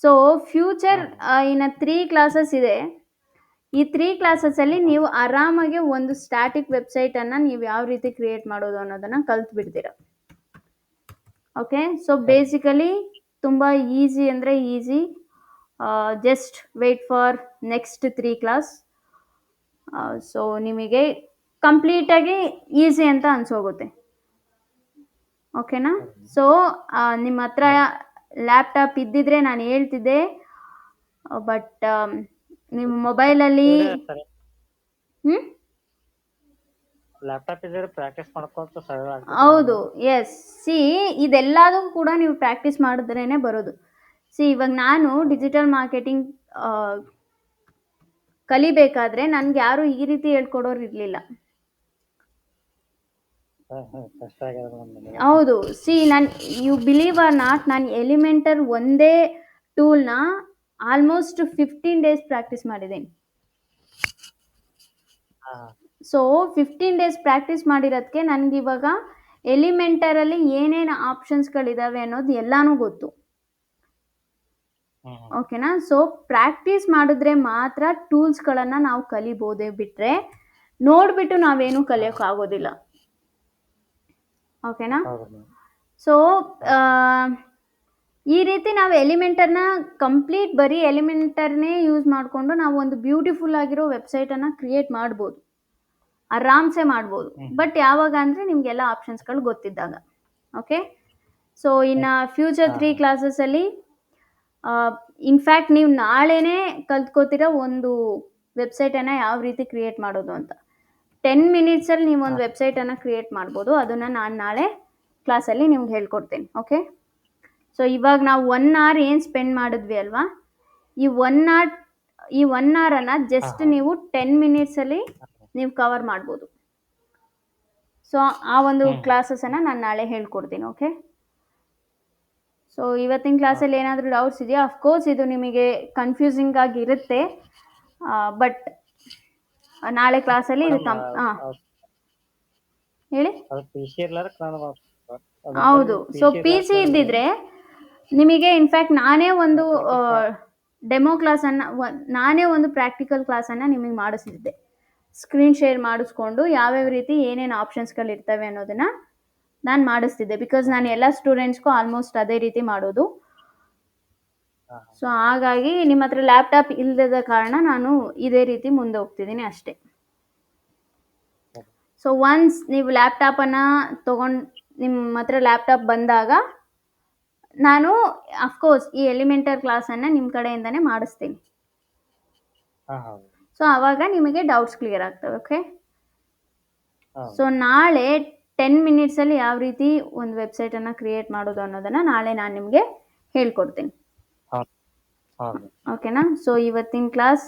ಸೊ ಫ್ಯೂಚರ್ ಇನ್ನು 3 ಕ್ಲಾಸಸ್ ಇದೆ. ಈ 3 ಕ್ಲಾಸಸಲ್ಲಿ ನೀವು ಆರಾಮಾಗಿ ಒಂದು ಸ್ಟ್ಯಾಟಿಕ್ ವೆಬ್ಸೈಟನ್ನು ನೀವು ಯಾವ ರೀತಿ ಕ್ರಿಯೇಟ್ ಮಾಡೋದು ಅನ್ನೋದನ್ನು ಕಲ್ತ್ಬಿಡ್ತೀರ. ಓಕೆ. ಸೊ ಬೇಸಿಕಲಿ ತುಂಬ ಈಸಿ ಅಂದರೆ easy. Just wait for next 3 class. So ನಿಮಗೆ ಕಂಪ್ಲೀಟಾಗಿ ಈಸಿ ಅಂತ ಅನ್ಸೋಗುತ್ತೆ, ಓಕೆನಾ. ಸೊ ನಿಮ್ಮ ಹತ್ರ ಲ್ಯಾಪ್ಟಾಪ್ ಇದ್ದಿದ್ರೆ ನಾನು ಹೇಳ್ತಿದ್ದೆ, ಬಟ್ ನಿಮ್ಮ ಮೊಬೈಲಲ್ಲಿ ಲ್ಯಾಪ್ಟಾಪ್ ಇದ್ರೆ ಪ್ರಾಕ್ಟೀಸ್ ಮಾಡ್ಕೊತ ಸರಳ ಆಗ್ತದೆ. ಹೌದು, ಎಸ್. ಇದೆಲ್ಲದೂ ಕೂಡ ನೀವು ಪ್ರಾಕ್ಟೀಸ್ ಮಾಡಿದ್ರೇ ಬರೋದು. ಇವಾಗ ನಾನು ಡಿಜಿಟಲ್ ಮಾರ್ಕೆಟಿಂಗ್ ಕಲಿಬೇಕಾದ್ರೆ ನನಗೆ ಯಾರು ಈ ರೀತಿ ಹೇಳ್ಕೊಡೋರು ಇರಲಿಲ್ಲ. ಕಷ್ಟ ಆಗ್ಯದ ನಮ್ಗೆ. ಹೌದು. ನಾನು ಯು ಬಿಲೀವ್ ಆರ್ ನಾಟ್, ನಾನು ಎಲಿಮೆಂಟರ್ ಒಂದೇ ಟೂಲ್ನ ಆಲ್ಮೋಸ್ಟ್ 15 ಡೇಸ್ ಪ್ರಾಕ್ಟೀಸ್ ಮಾಡಿದ್ದೀನಿ. ಸೊ 15 ಡೇಸ್ ಪ್ರಾಕ್ಟೀಸ್ ಮಾಡಿರೋದಕ್ಕೆ ನನಗಿವಾಗ ಎಲಿಮೆಂಟರಲ್ಲಿ ಏನೇನು ಆಪ್ಷನ್ಸ್ಗಳಿದ್ದಾವೆ ಅನ್ನೋದು ಎಲ್ಲನೂ ಗೊತ್ತು, ಓಕೆನಾ. ಸೊ ಪ್ರಾಕ್ಟೀಸ್ ಮಾಡಿದ್ರೆ ಮಾತ್ರ ಟೂಲ್ಸ್ಗಳನ್ನು ನಾವು ಕಲಿಬೋದೇ ಬಿಟ್ಟರೆ ನೋಡಿಬಿಟ್ಟು ನಾವೇನು ಕಲಿಯೋಕ್ಕಾಗೋದಿಲ್ಲ, ಓಕೆನಾ. ಸೊ ಈ ರೀತಿ ನಾವು ಎಲಿಮೆಂಟರ್ನ ಕಂಪ್ಲೀಟ್ ಬರೀ ಎಲಿಮೆಂಟರ್ನೇ ಯೂಸ್ ಮಾಡಿಕೊಂಡು ನಾವು ಒಂದು ಬ್ಯೂಟಿಫುಲ್ ಆಗಿರೋ ವೆಬ್ಸೈಟನ್ನು ಕ್ರಿಯೇಟ್ ಮಾಡ್ಬೋದು, ಆರಾಮ್ಸೆ ಮಾಡ್ಬೋದು. ಬಟ್ ಯಾವಾಗ ಅಂದರೆ ನಿಮಗೆಲ್ಲ ಆಪ್ಷನ್ಸ್ಗಳು ಗೊತ್ತಿದ್ದಾಗ, ಓಕೆ. ಸೊ ಇನ್ನು ಫ್ಯೂಚರ್ 3 ಕ್ಲಾಸಸಲ್ಲಿ ಇನ್ಫ್ಯಾಕ್ಟ್ ನೀವು ನಾಳೆನೇ ಕಲ್ತ್ಕೋತಿರೋ ಒಂದು ವೆಬ್ಸೈಟನ್ನು ಯಾವ ರೀತಿ ಕ್ರಿಯೇಟ್ ಮಾಡೋದು ಅಂತ. 10 ಮಿನಿಟ್ಸಲ್ಲಿ ನೀವು ಒಂದು ವೆಬ್ಸೈಟನ್ನು ಕ್ರಿಯೇಟ್ ಮಾಡ್ಬೋದು. ಅದನ್ನು ನಾನು ನಾಳೆ ಕ್ಲಾಸಲ್ಲಿ ನಿಮ್ಗೆ ಹೇಳ್ಕೊಡ್ತೀನಿ, ಓಕೆ. ಸೊ ಇವಾಗ ನಾವು 1 hour ಏನು ಸ್ಪೆಂಡ್ ಮಾಡಿದ್ವಿ ಅಲ್ವಾ, ಈ 1 hourನ್ನು ಜಸ್ಟ್ ನೀವು 10 ಮಿನಿಟ್ಸಲ್ಲಿ ನೀವು ಕವರ್ ಮಾಡ್ಬೋದು. ಸೊ ಆ ಒಂದು ಕ್ಲಾಸಸನ್ನು ನಾನು ನಾಳೆ ಹೇಳ್ಕೊಡ್ತೀನಿ, ಓಕೆ. ಸೊ ಇವತ್ತಿನ ಕ್ಲಾಸಲ್ಲಿ ಏನಾದರೂ ಡೌಟ್ಸ್ ಇದೆಯಾ? ಅಫ್ಕೋರ್ಸ್ ಇದು ನಿಮಗೆ ಕನ್ಫ್ಯೂಸಿಂಗ್ ಆಗಿರುತ್ತೆ, ಬಟ್ ನಾಳೆ ಕ್ಲಾಸಲ್ಲಿ ಇದು ಹೇಳಿ. ಹೌದು. ಸೊ PC ಇದ್ದಿದ್ರೆ ನಿಮಗೆ ಇನ್ಫ್ಯಾಕ್ಟ್ ನಾನೇ ಒಂದು ಡೆಮೋ ಕ್ಲಾಸನ್ನು, ನಾನೇ ಒಂದು ಪ್ರಾಕ್ಟಿಕಲ್ ಕ್ಲಾಸನ್ನು ನಿಮಗೆ ಮಾಡಿಸ್ತಿದ್ದೆ. ಸ್ಕ್ರೀನ್ ಶೇರ್ ಮಾಡಿಸ್ಕೊಂಡು ಯಾವ್ಯಾವ ರೀತಿ ಏನೇನು ಆಪ್ಷನ್ಸ್ಗಳಿರ್ತವೆ ಅನ್ನೋದನ್ನು ನಾನು ಮಾಡಿಸ್ತಿದ್ದೆ, ಬಿಕಾಸ್ ನಾನು ಎಲ್ಲ ಸ್ಟೂಡೆಂಟ್ಸ್ಗೂ ಆಲ್ಮೋಸ್ಟ್ ಅದೇ ರೀತಿ ಮಾಡೋದು. ಹಾಂ ಸೊ ಹಾಗಾಗಿ ನಿಮ್ಮ ಹತ್ರ ಲ್ಯಾಪ್ಟಾಪ್ ಇಲ್ಲದ ಕಾರಣ ನಾನು ಇದೇ ರೀತಿ ಮುಂದೆ ಹೋಗ್ತಿದ್ದೀನಿ ಅಷ್ಟೇ. ಸರಿ. ಸೊ ಒನ್ಸ್ ನೀವು ಲ್ಯಾಪ್ಟಾಪನ್ನು ತೊಗೊಂಡು ನಿಮ್ಮ ಹತ್ರ ಲ್ಯಾಪ್ಟಾಪ್ ಬಂದಾಗ ನಾನು ಅಫ್ಕೋರ್ಸ್ ಈ ಎಲಿಮೆಂಟರ್ ಕ್ಲಾಸನ್ನು ನಿಮ್ಮ ಕಡೆಯಿಂದನೇ ಮಾಡಿಸ್ತೀನಿ. ಹಾಂ ಹೌದು. ಸೊ ಆವಾಗ ನಿಮಗೆ ಡೌಟ್ಸ್ ಕ್ಲಿಯರ್ ಆಗ್ತವೆ. ಓಕೆ, ಹಾಂ ಸೊ ನಾಳೆ 10 ಮಿನಿಟ್ಸಲ್ಲಿ ಯಾವ ರೀತಿ ಒಂದು ವೆಬ್ಸೈಟನ್ನು ಕ್ರಿಯೇಟ್ ಮಾಡೋದು ಅನ್ನೋದನ್ನು ನಾಳೆ ನಾನು ನಿಮಗೆ ಹೇಳ್ಕೊಡ್ತೀನಿ. ಹಾಂ ಹಾಂ ಓಕೆನಾ? ಸೊ ಇವತ್ತಿನ ಕ್ಲಾಸ್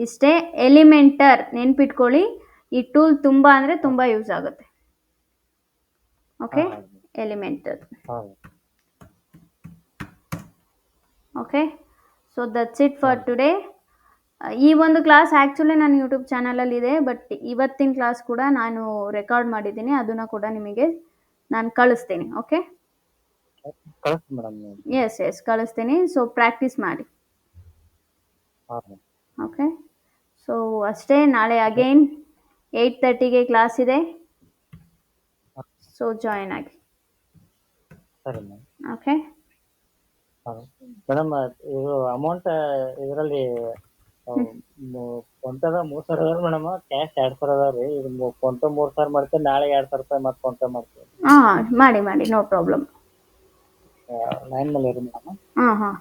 ಇಷ್ಟೇ. ಎಲಿಮೆಂಟರ್ ನೆನ್ಪಿಟ್ಕೊಳ್ಳಿ, ಈ ಟೂಲ್ ತುಂಬ ಅಂದರೆ ತುಂಬ ಯೂಸ್ ಆಗುತ್ತೆ. Okay, Elementor. ಹಾಂ okay, so that's it for today. ಈ ಒಂದು ಕ್ಲಾಸ್ ಆ್ಯಕ್ಚುಲಿ ನನ್ನ ಯೂಟ್ಯೂಬ್ ಚಾನಲಲ್ಲಿದೆ, ಬಟ್ ಇವತ್ತಿನ ಕ್ಲಾಸ್ ಕೂಡ ನಾನು ರೆಕಾರ್ಡ್ ಮಾಡಿದ್ದೀನಿ, ಅದನ್ನು ಕೂಡ ನಿಮಗೆ ನಾನು ಕಳಿಸ್ತೀನಿ. ಓಕೆ, ಕಳಿಸಿ ಮೇಡಮ್ ನೀವು. ಎಸ್ ಕಳಿಸ್ತೀನಿ. ಸೊ ಪ್ರಾಕ್ಟೀಸ್ ಮಾಡಿ. ಹಾಂ ಓಕೆ, ಸೊ ಅಷ್ಟೇ. ನಾಳೆ ಅಗೈನ್ 8:30ಗೆ ಕ್ಲಾಸ್ ಇದೆ. ಸೊ ಜಾಯಿನ್ ಆಗಿ. ಸರಿ ಮೇಡಮ್. ಓಕೆ, ಹಾಂ ಮೇಡಮ್, ಇದು ಅಮೌಂಟ್ ಇದರಲ್ಲಿ ಫೋನ್ಪೇದ 3,000 ಅದಾವ ಮೇಡಮ್, ಕ್ಯಾಶ್ 2,000 ಅದಾವ ರೀ. ಇದು ಫೋನ್ಪೇ 3,000 ಮಾಡ್ತೀನಿ, ನಾಳೆ 2,000 ರೂಪಾಯಿ ಮತ್ತೆ ಫೋನ್ಪೇ ಮಾಡ್ತೀನಿ. ಹಾಂ ಮಾಡಿ, ನೋ ಪ್ರಾಬ್ಲಮ್. ಲೈನ್ ಮೇಲೆ ಇರಿ ಮೇಡಮ್. ಹಾಂ